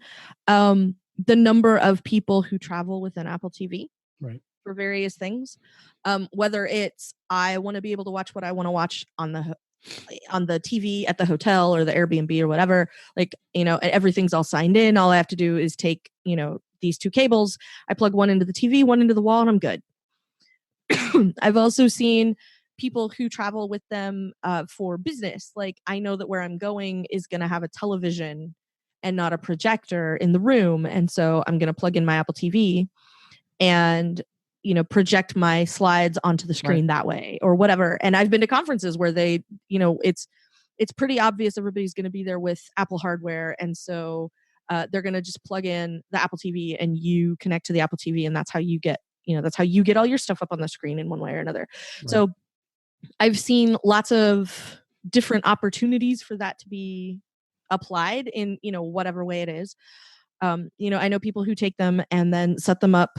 the number of people who travel with an Apple TV for various things. Whether it's I want to be able to watch what I want to watch on the TV at the hotel or the Airbnb or whatever, everything's all signed in. All I have to do is take, these two cables. I plug one into the TV, one into the wall, and I'm good. I've also seen people who travel with them for business. Like, I know that where I'm going is going to have a television and not a projector in the room. And so I'm going to plug in my Apple TV and, project my slides onto the screen that way or whatever. And I've been to conferences where they, it's pretty obvious everybody's going to be there with Apple hardware. And so they're going to just plug in the Apple TV and you connect to the Apple TV. And that's how you get all your stuff up on the screen in one way or another. Right. So I've seen lots of different opportunities for that to be applied in, whatever way it is. I know people who take them and then set them up,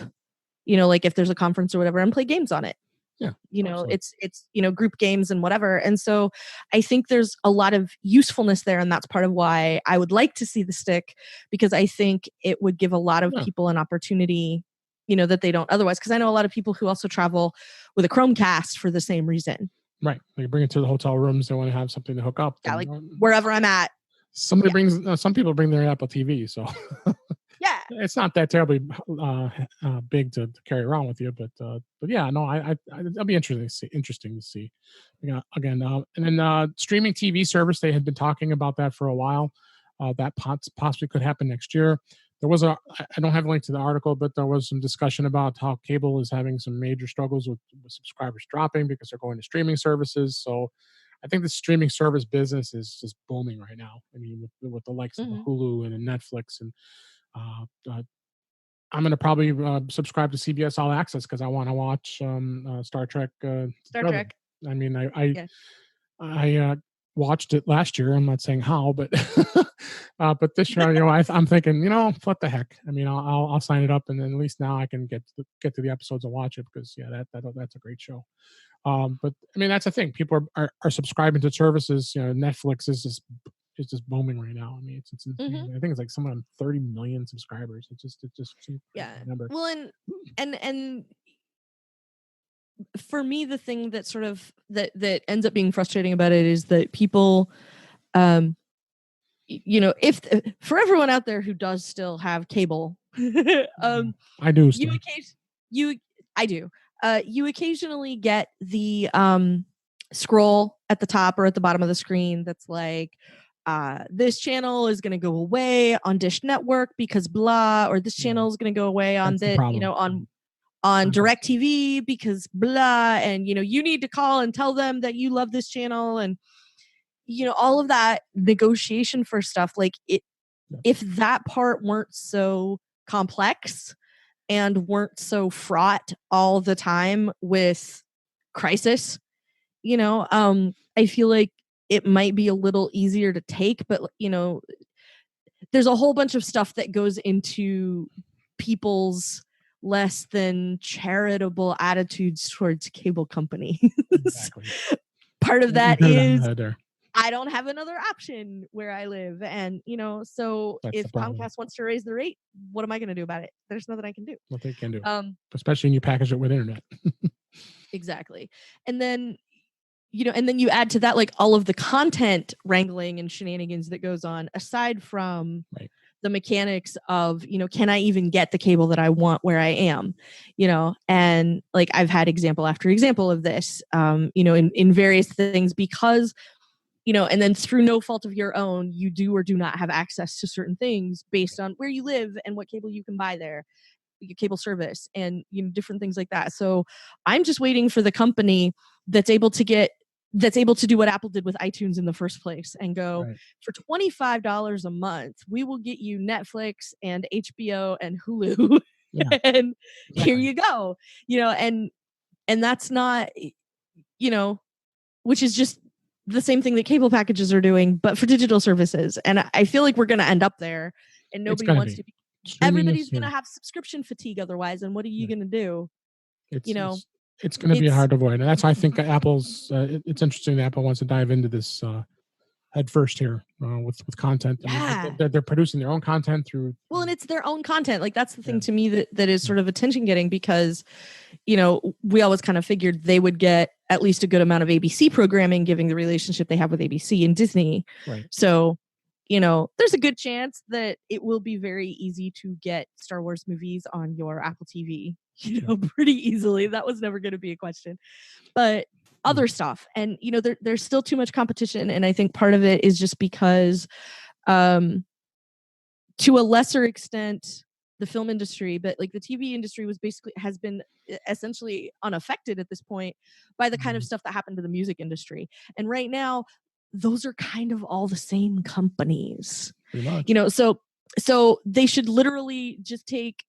like if there's a conference or whatever, and play games on it. Yeah. Absolutely. It's group games and whatever. And so I think there's a lot of usefulness there. And that's part of why I would like to see the stick, because I think it would give a lot of people an opportunity, that they don't otherwise. Because I know a lot of people who also travel with a Chromecast for the same reason. Right. They bring it to the hotel rooms. They want to have something to hook up. Yeah, like wherever I'm at. Some people bring their Apple TV. So yeah, it's not that terribly big to carry around with you, but yeah, no, it'll be interesting to see. Again, and then streaming TV service, they had been talking about that for a while. That possibly could happen next year. There was I don't have a link to the article, but there was some discussion about how cable is having some major struggles with subscribers dropping because they're going to streaming services. So I think the streaming service business is just booming right now. I mean, with the likes of Hulu and Netflix, and I'm going to probably subscribe to CBS All Access because I want to watch Star Trek. Star Trek. I mean, I watched it last year. I'm not saying how, but but this year, I'm thinking, what the heck? I mean, I'll sign it up, and then at least now I can get to the episodes and watch it, because that's a great show. But I mean, that's the thing. People are subscribing to services. Netflix is just booming right now. I mean, it's insane. I think it's like somewhere on 30 million subscribers. It's just number. Well, and for me, the thing that sort of that ends up being frustrating about it is that people, if for everyone out there who does still have cable, I do. I do. You occasionally get the scroll at the top or at the bottom of the screen that's like, this channel is going to go away on Dish Network because blah, or this channel is going to go away on on DirecTV because blah, and you need to call and tell them that you love this channel, and all of that negotiation for stuff. Like, if that part weren't so complex and weren't so fraught all the time with crisis, I feel like it might be a little easier to take, but there's a whole bunch of stuff that goes into people's less than charitable attitudes towards cable companies. Exactly. Part of that is I don't have another option where I live. And, so That's the if problem. Comcast wants to raise the rate, what am I going to do about it? There's nothing I can do. What they can do, Um, especially when you package it with internet. exactly. And then, and then you add to that, like, all of the content wrangling and shenanigans that goes on aside from Right. the mechanics of, can I even get the cable that I want where I am, and like, I've had example after example of this, in various things because, and then through no fault of your own, you do or do not have access to certain things based on where you live and what cable you can buy there, your cable service, and different things like that. So I'm just waiting for the company that's able to do what Apple did with iTunes in the first place and go, right, for $25 a month, we will get you Netflix and HBO and Hulu. Yeah. And here you go. And that's not, which is just the same thing that cable packages are doing, but for digital services. And I feel like we're going to end up there, and nobody wants to be. Everybody's going to have subscription fatigue otherwise. And what are you going to do? It's going to be hard to avoid. And that's why I think Apple's, it's interesting that Apple wants to dive into this head first here with content. Yeah. I mean, they're producing their own content through. Well, and it's their own content. Like, that's the thing to me that is sort of attention getting, because, we always kind of figured they would get at least a good amount of ABC programming, given the relationship they have with ABC and Disney. Right. So, there's a good chance that it will be very easy to get Star Wars movies on your Apple TV, pretty easily. That was never going to be a question. But other stuff, and, there's still too much competition. And I think part of it is just because, to a lesser extent, the film industry, but like the TV industry has been essentially unaffected at this point by the kind of stuff that happened to the music industry. And right now, those are kind of all the same companies, so they should literally just take,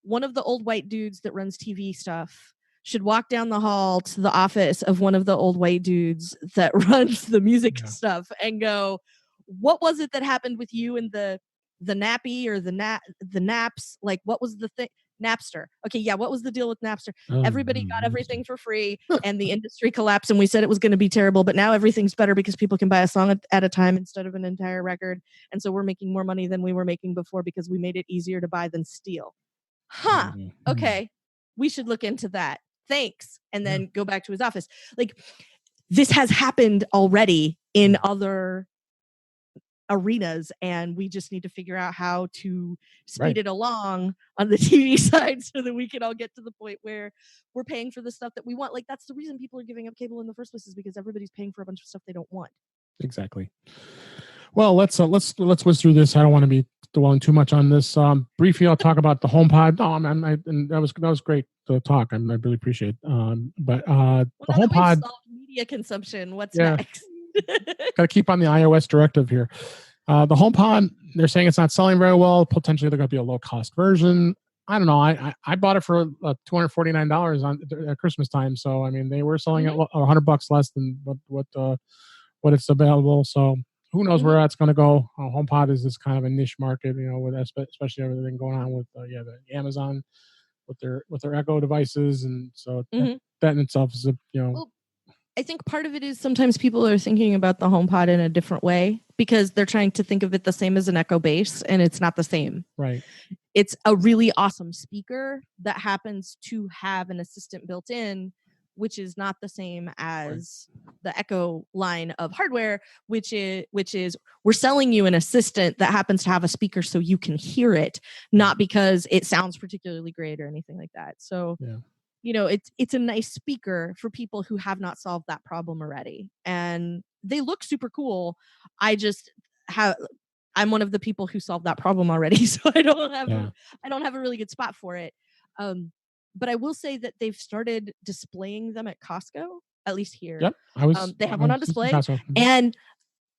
one of the old white dudes that runs TV stuff should walk down the hall to the office of one of the old white dudes that runs the music stuff and go, what was it that happened with you and the nappy or the naps? Like, what was the thing? Napster. Okay, yeah, what was the deal with Napster? Everybody got everything for free and the industry collapsed, and we said it was going to be terrible, but now everything's better because people can buy a song at a time instead of an entire record. And so we're making more money than we were making before because we made it easier to buy than steal. Okay, we should look into that. Thanks. And then go back to his office. Like, this has happened already in other arenas, and we just need to figure out how to speed it along on the TV side so that we can all get to the point where we're paying for the stuff that we want. Like, that's the reason people are giving up cable in the first place, is because everybody's paying for a bunch of stuff they don't want. Exactly. Well, let's whiz through this. I don't want to be dwelling too much on this. Briefly, I'll talk about the HomePod. And that was great to talk. I really appreciate it. But the HomePod, media consumption. What's next? Got to keep on the iOS directive here. The HomePod, they're saying it's not selling very well. Potentially, they're going to be a low-cost version. I don't know. I bought it for $249 at Christmas time. So I mean, they were selling it $100 less than what it's available. So who knows where that's going to go? HomePod is this kind of a niche market, with especially everything going on with the Amazon with their Echo devices, and so that in itself is Well, I think part of it is sometimes people are thinking about the HomePod in a different way because they're trying to think of it the same as an Echo base, and it's not the same. Right. It's a really awesome speaker that happens to have an assistant built in, which is not the same as the Echo line of hardware, which is we're selling you an assistant that happens to have a speaker so you can hear it, not because it sounds particularly great or anything like that. So it's a nice speaker for people who have not solved that problem already. And they look super cool. I'm one of the people who solved that problem already. So I don't have a really good spot for it. But I will say that they've started displaying them at Costco, at least here. Yep. They have one on display, and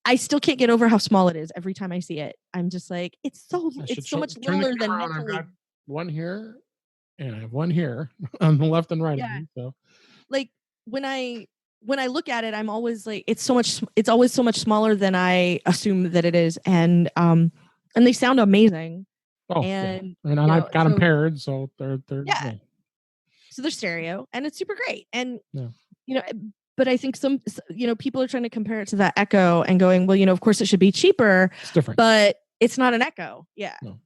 I still can't get over how small it is every time I see it. I'm just like, it's so much littler than mentally. One here. And I have one here on the left and right of me. So, like, when I look at it, I'm always like, it's always so much smaller than I assume that it is, and they sound amazing. Oh, and I've got them paired, so they're So they're stereo, and it's super great. And but I think people are trying to compare it to that Echo and going, well, of course it should be cheaper. It's different, but it's not an Echo. Yeah. No,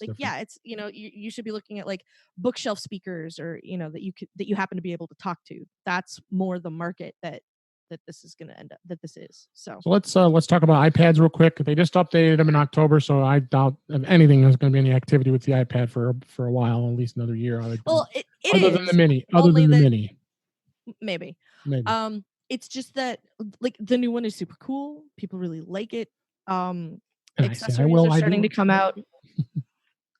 like, different. Yeah, it's, you should be looking at like bookshelf speakers or, that you happen to be able to talk to. That's more the market that this is going to end up, that this is. So let's talk about iPads real quick. They just updated them in October, so I doubt if anything there's going to be any activity with the iPad for a while, at least another year. Well, other than the mini, maybe. It's just that like the new one is super cool. People really like it. Accessories are starting to come out.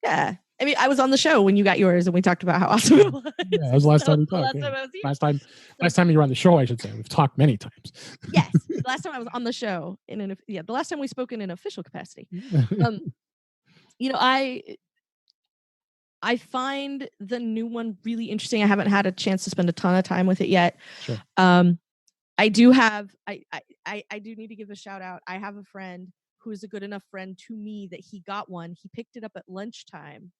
Yeah. I mean, I was on the show when you got yours and we talked about how awesome it was. Yeah, that was the last time we talked. Last time you were on the show, I should say. We've talked many times. Yes. The last time I was on the show the last time we spoke in an official capacity. I find the new one really interesting. I haven't had a chance to spend a ton of time with it yet. Sure. I do need to give a shout out. I have a friend who is a good enough friend to me that he got one. He picked it up at lunchtime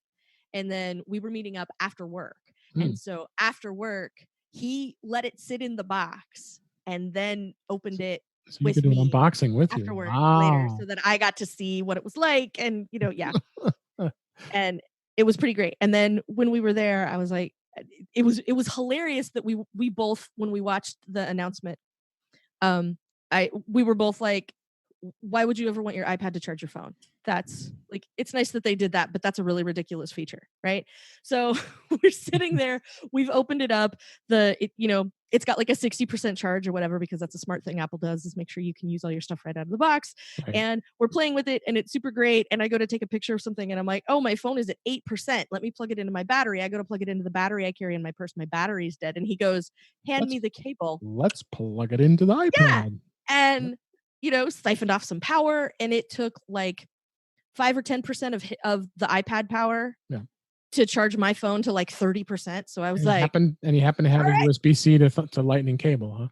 and then we were meeting up after work. And so after work, he let it sit in the box and then opened it. So you could do an unboxing with you. Wow. Later so that I got to see what it was like. And, yeah. And it was pretty great. And then when we were there, I was like, it was hilarious that we both, when we watched the announcement, we were both like, why would you ever want your iPad to charge your phone? That's like, it's nice that they did that, but that's a really ridiculous feature, right? So we're sitting there, we've opened it up, it's got like a 60% charge or whatever, because that's a smart thing Apple does, is make sure you can use all your stuff right out of the box. Right. And we're playing with it and it's super great. And I go to take a picture of something and I'm like, oh, my phone is at 8%. Let me plug it into my battery. I go to plug it into the battery I carry in my purse. My battery's dead. And he goes, hand me the cable. Let's plug it into the iPad. Yeah. And siphoned off some power, and it took like 5 or 10% of the iPad power to charge my phone to like 30%. So I was like, and he happened to have a USB-C to lightning cable, huh?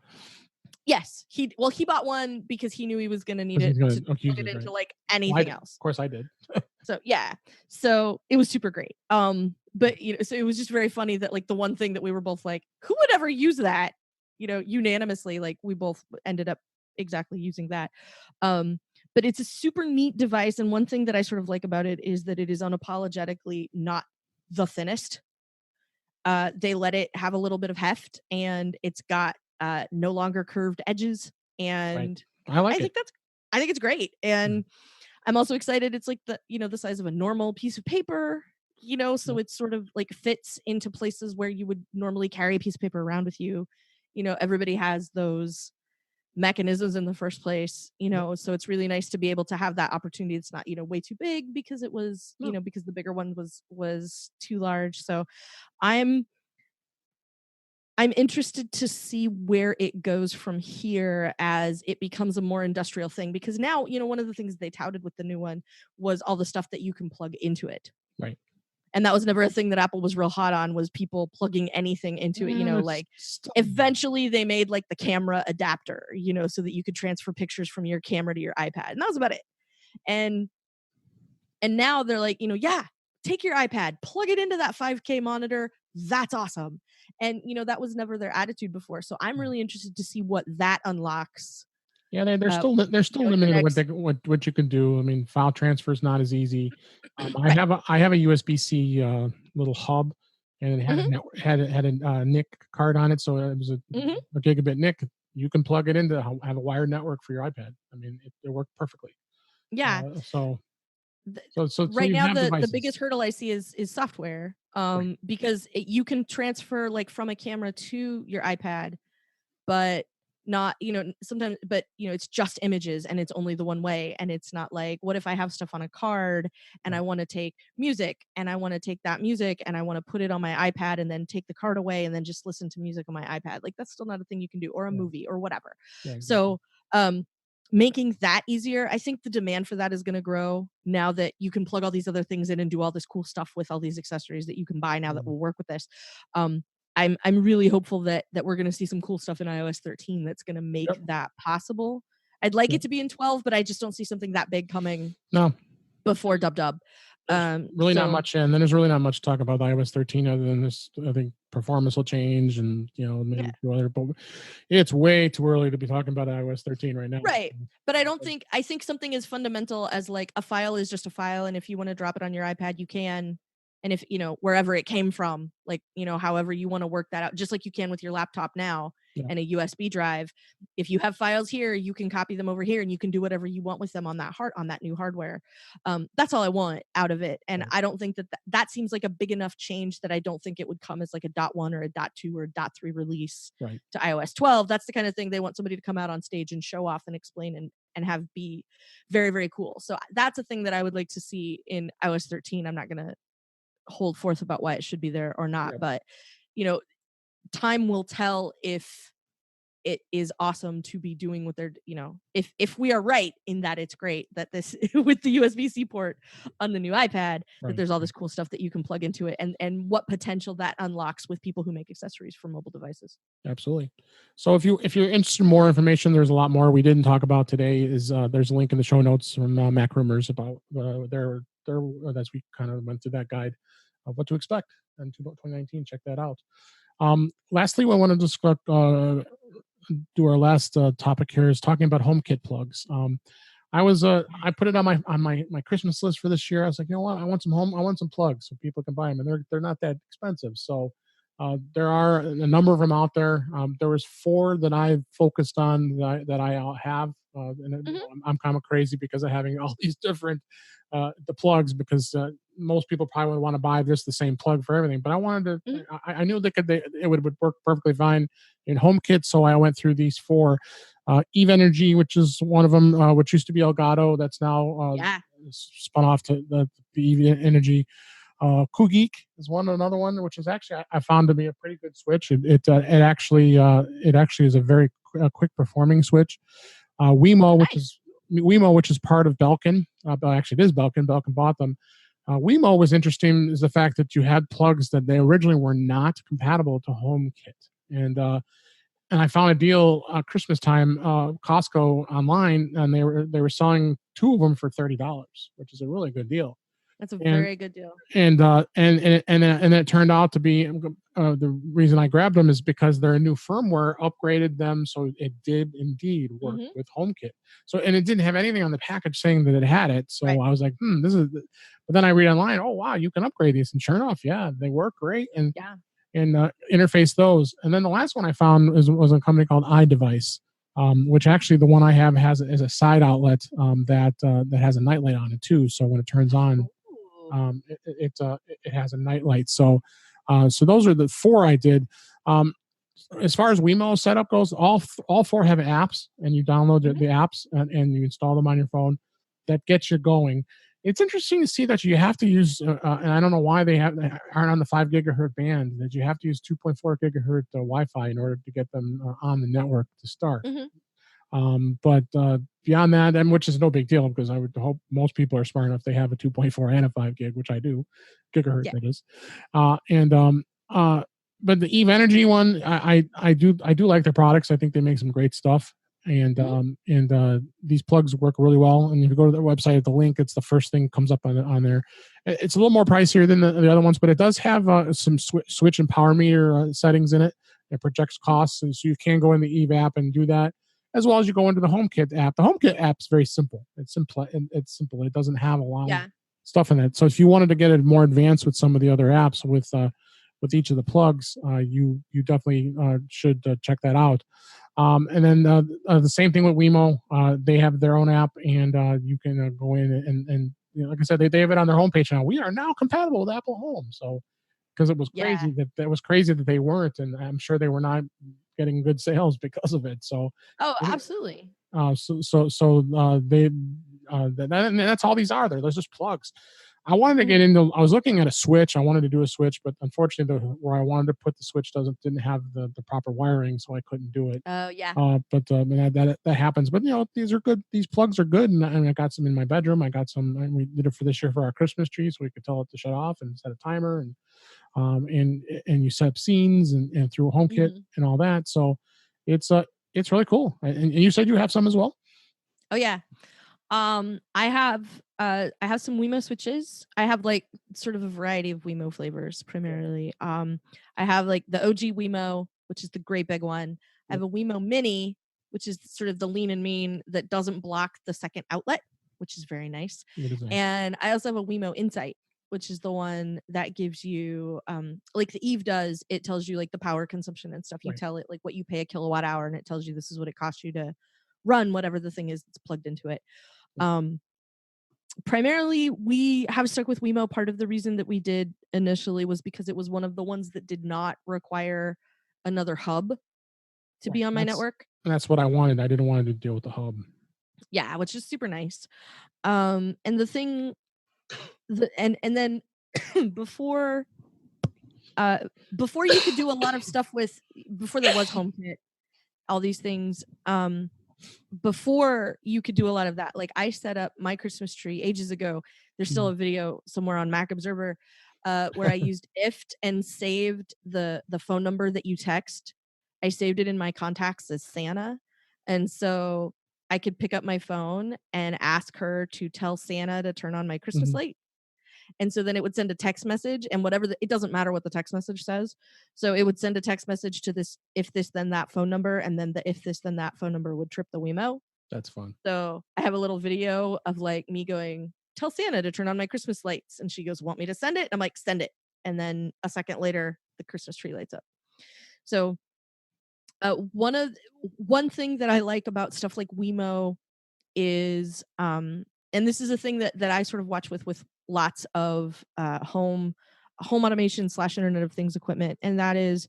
Yes, he bought one because he knew he was going to need it to plug it into like anything else. Of course, I did. So yeah, so it was super great. But so it was just very funny that like the one thing that we were both like, who would ever use that? Unanimously, like we both ended up exactly using that. But it's a super neat device, and one thing that I sort of like about it is that it is unapologetically not the thinnest. They let it have a little bit of heft, and it's got no longer curved edges, and I think it's great. And I'm also excited it's like the size of a normal piece of paper, so it's sort of like fits into places where you would normally carry a piece of paper around with you. Everybody has those mechanisms in the first place, so it's really nice to be able to have that opportunity. It's not way too big because it was because the bigger one was too large. So I'm interested to see where it goes from here as it becomes a more industrial thing, because now one of the things they touted with the new one was all the stuff that you can plug into it, right? And that was never a thing that Apple was real hot on, was people plugging anything into it. Eventually they made like the camera adapter, so that you could transfer pictures from your camera to your iPad. And that was about it. And now they're like, take your iPad, plug it into that 5K monitor. That's awesome. And, that was never their attitude before. So I'm really interested to see what that unlocks. Yeah, they're still limited what you can do. I mean, file transfer is not as easy. I have a USB-C little hub, and it had a NIC card on it, so it was a gigabit NIC. You can plug it into have a wired network for your iPad. I mean, it worked perfectly. Yeah. So right now the biggest hurdle I see is software, because you can transfer like from a camera to your iPad, but not sometimes, but it's just images and it's only the one way. And it's not like, what if I have stuff on a card and I want to take music and I want to take that music and I want to put it on my iPad and then take the card away and then just listen to music on my iPad? Like, that's still not a thing you can do, or a movie or whatever. Yeah, exactly. So making that easier, I think the demand for that is going to grow now that you can plug all these other things in and do all this cool stuff with all these accessories that you can buy now that will work with this. I'm really hopeful that we're going to see some cool stuff in iOS 13 that's going to make that possible. I'd like it to be in 12, but I just don't see something that big coming before dub. Really not So much, and then there's really not much to talk about iOS 13 other than this. I think performance will change, and maybe yeah, a few other. But it's way too early to be talking about iOS 13 right now. right. But I think something as fundamental as like a file is just a file, and if you want to drop it on your iPad, you can. And if wherever it came from, like however you want to work that out, just like you can with your laptop now Yeah. and a USB drive. If you have files here, you can copy them over here, and you can do whatever you want with them on that new hardware. That's all I want out of it, and Right. I don't think that seems like a big enough change that I don't think it would come as like a .1 or a .2 or a .3 release Right. to iOS 12. That's the kind of thing they want somebody to come out on stage and show off and explain and have be very, very cool. So that's a thing that I would like to see in iOS 13. I'm not going to hold forth about why it should be there or not, Yeah. but time will tell if it is awesome to be doing what they're if we are right in that it's great that this with the USB-C port on the new iPad that there's all this cool stuff that you can plug into it, and what potential that unlocks with people who make accessories for mobile devices. Absolutely. So if you're interested in more information, there's a lot more we didn't talk about today. Is there's a link in the show notes from Mac Rumors about their as we kind of went through that guide of what to expect in 2019. Check that out. Lastly, we want to discuss do our last topic here is talking about HomeKit plugs. I put it on my Christmas list for this year. I was like, you know what, I want some plugs so people can buy them, and they're not that expensive. So there are a number of them out there. There was 4 that I focused on that I have, and I'm kind of crazy because of having all these different the plugs, because most people probably would want to buy the same plug for everything. But I wanted to, I knew it would work perfectly fine in HomeKit, so I went through these 4. Eve Energy, which is one of them, which used to be Elgato, that's now spun off to the Eve Energy. Kugeek is another one, which is actually I found to be a pretty good switch. It actually is a very quick performing switch. Wemo, which is part of Belkin. Actually, it is Belkin. Belkin bought them. Wemo was interesting is the fact that you had plugs that they originally were not compatible to HomeKit, and I found a deal Christmas time, Costco online, and they were selling 2 of them for $30, which is a really good deal. That's a very good deal. And it turned out to be the reason I grabbed them is because their new firmware upgraded them, so it did indeed work with HomeKit. So, and it didn't have anything on the package saying that it had it. So I was like, this is. But then I read online, oh wow, you can upgrade these, and sure enough, yeah, they work great, and interface those. And then the last one I found was a company called iDevice. Which actually the one I have is a side outlet that has a nightlight on it too. So when it turns on, it has a nightlight. So those are the 4 I did. As far as Wemo setup goes, all 4 have apps, and you download the apps and you install them on your phone. That gets you going. It's interesting to see that you have to use, and I don't know why they aren't on the 5 gigahertz band, that you have to use 2.4 gigahertz Wi-Fi in order to get them on the network to start. But beyond that, and which is no big deal, because I would hope most people are smart enough they have a 2.4 and a 5 gig, which I do, gigahertz that is. But the Eve Energy one, I do like their products. I think they make some great stuff. And these plugs work really well. And if you go to their website at the link, it's the first thing that comes up on there. It's a little more pricier than the other ones, but it does have some switch and power meter settings in it. It projects costs, and so you can go in the Eve app and do that, as well as you go into the HomeKit app. The HomeKit app is very simple. It's simple. It doesn't have a lot of stuff in it. So if you wanted to get it more advanced with some of the other apps with each of the plugs, you definitely should check that out. And then the same thing with Wemo. They have their own app, and you can go in and like I said, they have it on their homepage now. We are now compatible with Apple Home. So because it was crazy that they weren't, and I'm sure they were not getting good sales because of it. So absolutely. That's all these are. There's just plugs. I wanted to get into. I was looking at a switch. I wanted to do a switch, but unfortunately, where I wanted to put the switch didn't have the proper wiring, so I couldn't do it. Oh yeah. But that happens. But these are good. These plugs are good, and I got some in my bedroom. I got some. And we did it for this year for our Christmas tree, so we could tell it to shut off and set a timer, and you set up scenes and through HomeKit and all that. So it's really cool. And you said you have some as well. Oh yeah. I have I have some Wemo switches. I have like sort of a variety of Wemo flavors primarily. I have like the OG Wemo, which is the great big one. I have a Wemo Mini, which is sort of the lean and mean that doesn't block the second outlet, which is very nice. It is nice. And I also have a Wemo Insight, which is the one that gives you like the Eve does. It tells you like the power consumption and stuff. You Right. tell it like what you pay a kilowatt hour, and it tells you this is what it costs you to run whatever the thing is that's plugged into it. Primarily, we have stuck with Wemo. Part of the reason that we did initially was because it was one of the ones that did not require another hub to be on my network. And that's what I wanted. I didn't want to deal with the hub. Yeah, which is super nice. And the thing, and then before you could do a lot of stuff with, before there was HomeKit, all these things, before you could do a lot of that, like I set up my Christmas tree ages ago. There's still a video somewhere on Mac Observer where I used IFT and saved the phone number that you text. I saved it in my contacts as Santa, and so I could pick up my phone and ask her to tell Santa to turn on my Christmas light. And so then it would send a text message, and whatever it doesn't matter what the text message says. So it would send a text message to this if this then that phone number, and then the if this then that phone number would trip the Wemo. That's fun. So I have a little video of like me going, tell Santa to turn on my Christmas lights, and she goes, want me to send it? I'm like, send it. And then a second later, the Christmas tree lights up. So one thing that I like about stuff like Wemo is and this is a thing that I sort of watch with lots of home automation / Internet of Things equipment, and that is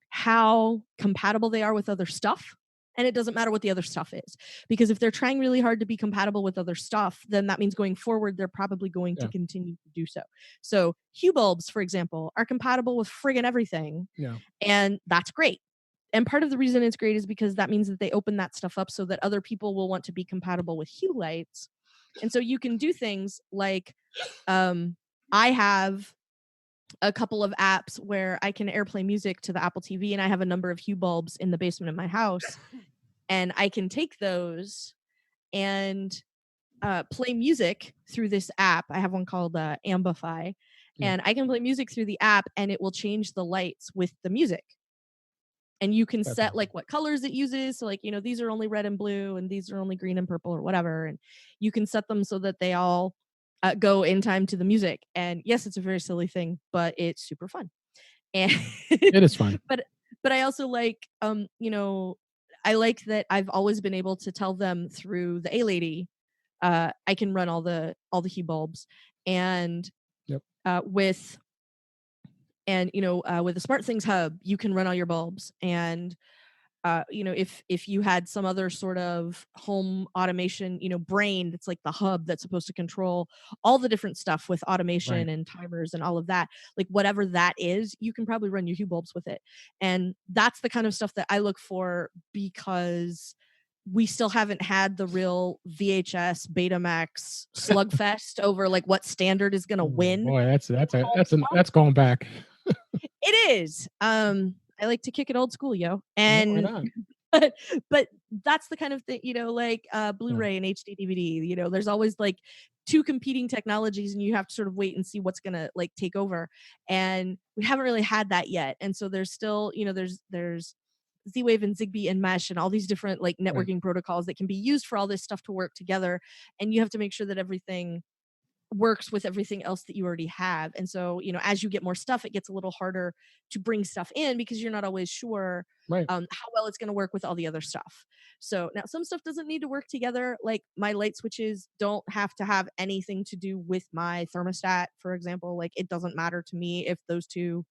how compatible they are with other stuff. And it doesn't matter what the other stuff is, because if they're trying really hard to be compatible with other stuff, then that means going forward they're probably going to continue to do so. So Hue bulbs, for example, are compatible with friggin' everything. Yeah. And that's great. And part of the reason it's great is because that means that they open that stuff up so that other people will want to be compatible with Hue lights. And so you can do things like I have a couple of apps where I can AirPlay music to the Apple TV, and I have a number of Hue bulbs in the basement of my house, and I can take those and play music through this app. I have one called Ambify, and I can play music through the app, and it will change the lights with the music. And you can set like what colors it uses. So like, these are only red and blue, and these are only green and purple or whatever. And you can set them so that they all go in time to the music. And yes, it's a very silly thing, but it's super fun. And it is fun. But I also like, I like that I've always been able to tell them through the A-Lady, I can run all the Hue bulbs, and with the Smart Things hub, you can run all your bulbs. And if you had some other sort of home automation, brain that's like the hub that's supposed to control all the different stuff with automation and timers and all of that, like whatever that is, you can probably run your Hue bulbs with it. And that's the kind of stuff that I look for, because we still haven't had the real VHS Betamax slugfest over like what standard is going to win. Boy, that's going back. It is. I like to kick it old school, yo. And but that's the kind of thing, like Blu-ray and HD DVD, there's always like two competing technologies, and you have to sort of wait and see what's gonna like take over. And we haven't really had that yet. And so there's still, there's Z-Wave and Zigbee and Mesh and all these different like networking protocols that can be used for all this stuff to work together. And you have to make sure that everything works with everything else that you already have. And so, as you get more stuff, it gets a little harder to bring stuff in, because you're not always sure how well it's going to work with all the other stuff. So now some stuff doesn't need to work together. Like my light switches don't have to have anything to do with my thermostat, for example. Like it doesn't matter to me if those two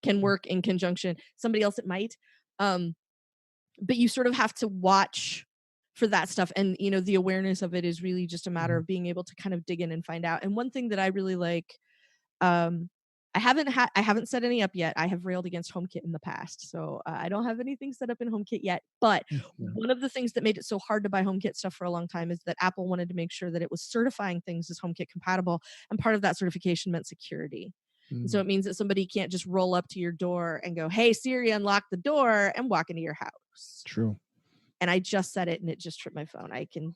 can work in conjunction. Somebody else it might. But you sort of have to watch for that stuff. And, the awareness of it is really just a matter of being able to kind of dig in and find out. And one thing that I really like, I haven't set any up yet. I have railed against HomeKit in the past. So I don't have anything set up in HomeKit yet. But one of the things that made it so hard to buy HomeKit stuff for a long time is that Apple wanted to make sure that it was certifying things as HomeKit compatible. And part of that certification meant security. And so it means that somebody can't just roll up to your door and go, hey, Siri, unlock the door, and walk into your house. True. And I just said it, and it just tripped my phone. I can,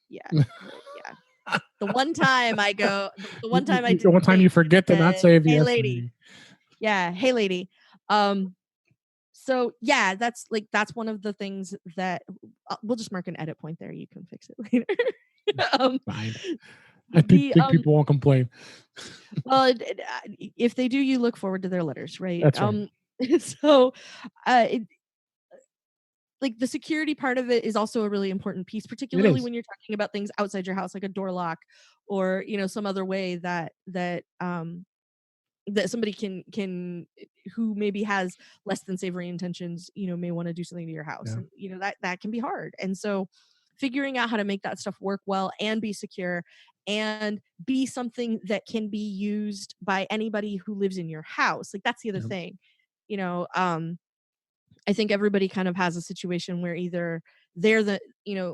The one time I go, the one time I The one didn't time you think, forget to not said, save the "Hey, S lady." lady. Yeah, "Hey, lady." So yeah, that's one of the things that we'll just mark an edit point there. You can fix it later. um, Fine. I the think people won't complain. well, if they do, you look forward to their letters, right? That's right. So, it, like the security part of it is also a really important piece, It particularly is. when you're talking about things outside your house, like a door lock, or some other way that somebody can who maybe has less than savory intentions, may want to do something to your house, Yeah. and that can be hard. And so figuring out how to make that stuff work well and be secure and be something that can be used by anybody who lives in your house, like that's the other Yeah. thing. you know um I think everybody kind of has a situation where either they're the,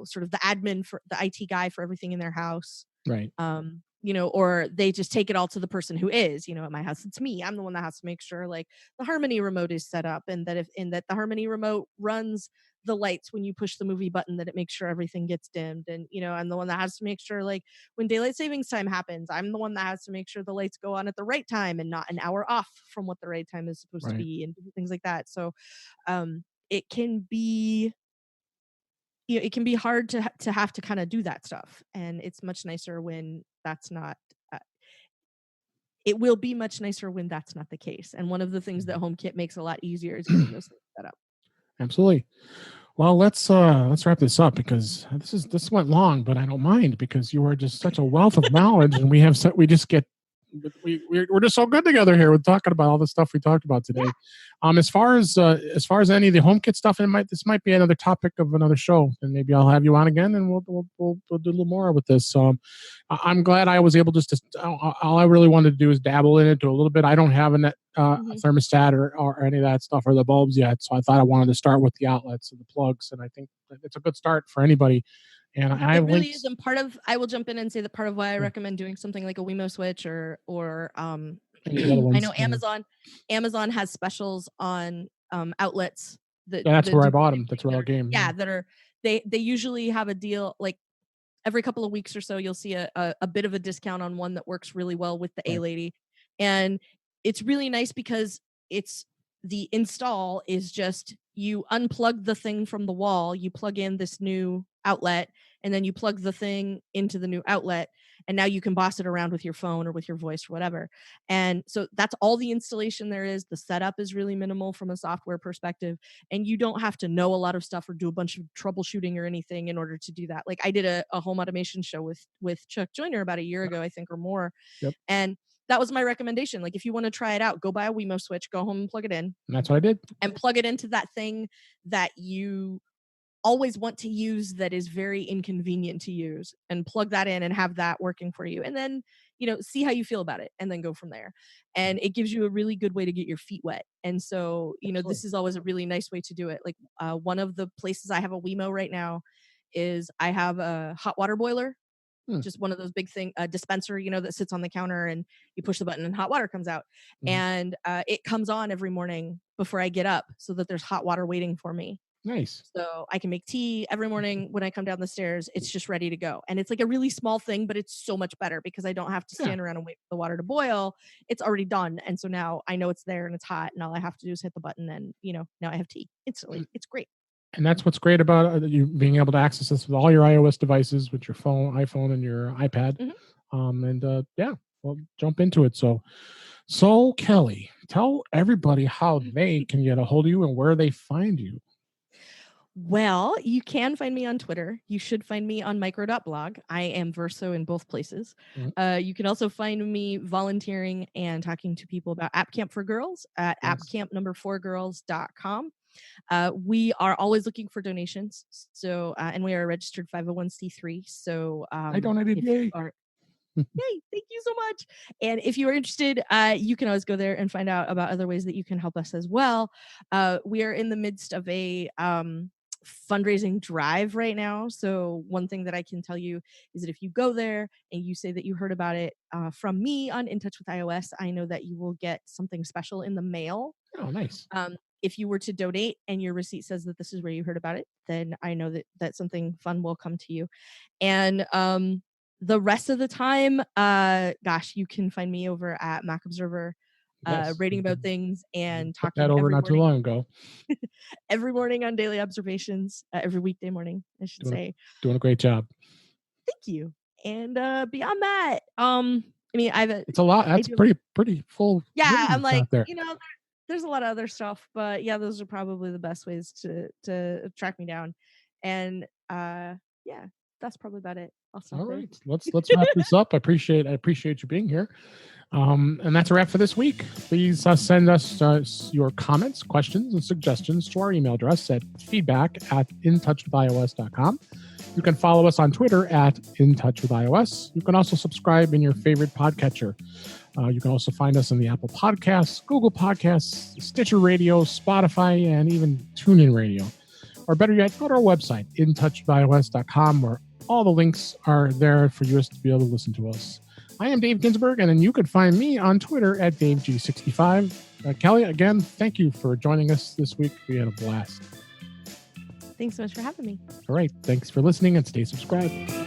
sort of the admin for the IT guy for everything in their house, Right. or they just take it all to the person who is, at my house, it's me. I'm the one that has to make sure like the Harmony remote is set up, and that the Harmony remote runs the lights when you push the movie button, that it makes sure everything gets dimmed. And, I'm the one that has to make sure like when daylight savings time happens, I'm the one that has to make sure the lights go on at the right time and not an hour off from what the right time is supposed to Right. be, and things like that. So it can be it can be hard to have to kind of do that stuff, and it's much nicer when that's not uh, it will be much nicer when that's not the case. And one of the things that HomeKit makes a lot easier is getting those things set up. Absolutely. Well, let's wrap this up because this went long, but I don't mind because you are just such a wealth of knowledge, and we just get we're just so good together here with talking about all the stuff we talked about Yeah. today. As far as any of the HomeKit stuff, this might be another topic of another show, and maybe I'll have you on again, and we'll do a little more with this. So I'm glad I was able just to. All I really wanted to do is dabble in it, do a little bit. I don't have a thermostat or any of that stuff or the bulbs yet, so I thought I wanted to start with the outlets and the plugs, and I think it's a good start for anybody. And I It have really links. is, and I will jump in and say that part of why I recommend doing something like a Wemo switch or Any other I ones? know Amazon has specials on outlets that Yeah, that's that where I do bought them. That's where I game. yeah, that are they usually have a deal like every couple of weeks or so. You'll see a bit of a discount on one that works really well with the A Right. Lady, and it's really nice because it's the install is just you unplug the thing from the wall, you plug in this new outlet, and then you plug the thing into the new outlet, and now you can boss it around with your phone or with your voice or whatever. And so that's all the installation there is. The setup is really minimal from a software perspective, and you don't have to know a lot of stuff or do a bunch of troubleshooting or anything in order to do that. Like I did a home automation show with Chuck Joyner about a year ago, I think, or more. Yep. And that was my recommendation. Like if you want to try it out, go buy a Wemo switch, go home and plug it in. And that's what I did. And plug it into that thing that you always want to use that is very inconvenient to use, and plug that in and have that working for you. And then, see how you feel about it and then go from there. And it gives you a really good way to get your feet wet. And so, this is always a really nice way to do it. Like one of the places I have a Wemo right now is I have a hot water boiler. Just one of those big thing, a dispenser, that sits on the counter, and you push the button and hot water comes out. And it comes on every morning before I get up so that there's hot water waiting for me. Nice. So I can make tea every morning when I come down the stairs. It's just ready to go. And it's like a really small thing, but it's so much better because I don't have to stand around and wait for the water to boil. It's already done. And so now I know it's there and it's hot, and all I have to do is hit the button, and, now I have tea instantly. It's great. And that's what's great about you being able to access this with all your iOS devices, with your iPhone and your iPad. Well, jump into it. So Kelly, tell everybody how they can get a hold of you and where they find you. Well, you can find me on Twitter. You should find me on micro.blog. I am Verso in both places. You can also find me volunteering and talking to people about App Camp for Girls at appcamp4girls.com. We are always looking for donations. So, and we are a registered 501c3. So, I donated. Yay. Yay, thank you so much. And if you are interested, you can always go there and find out about other ways that you can help us as well. We are in the midst of a fundraising drive right now. So one thing that I can tell you is that if you go there and you say that you heard about it from me on In Touch with iOS, I know that you will get something special in the mail. Oh, nice. If you were to donate and your receipt says that this is where you heard about it, then I know that something fun will come to you. And the rest of the time, you can find me over at Mac Observer, Yes. rating about things and Took talking that over every not too morning, long ago. every morning on daily observations, every weekday morning, I should say. Doing a great job. Thank you. And beyond that, I mean, it's a lot. That's pretty full. Yeah, I'm like, there. There's a lot of other stuff, but yeah, those are probably the best ways to track me down. And yeah, that's probably about it. I'll stop All there. right, let's wrap this up. I appreciate you being here. And that's a wrap for this week. Please send us your comments, questions, and suggestions to our email address at feedback@intouchwithios.com. You can follow us on Twitter at intouchwithios. You can also subscribe in your favorite podcatcher. You can also find us on the Apple Podcasts, Google Podcasts, Stitcher Radio, Spotify, and even TuneIn Radio. Or better yet, go to our website, intouchwithios.com, where all the links are there for you to be able to listen to us. I am Dave Ginsburg, and then you can find me on Twitter at DaveG65. Kelly, again, thank you for joining us this week. We had a blast. Thanks so much for having me. All right. Thanks for listening, and stay subscribed.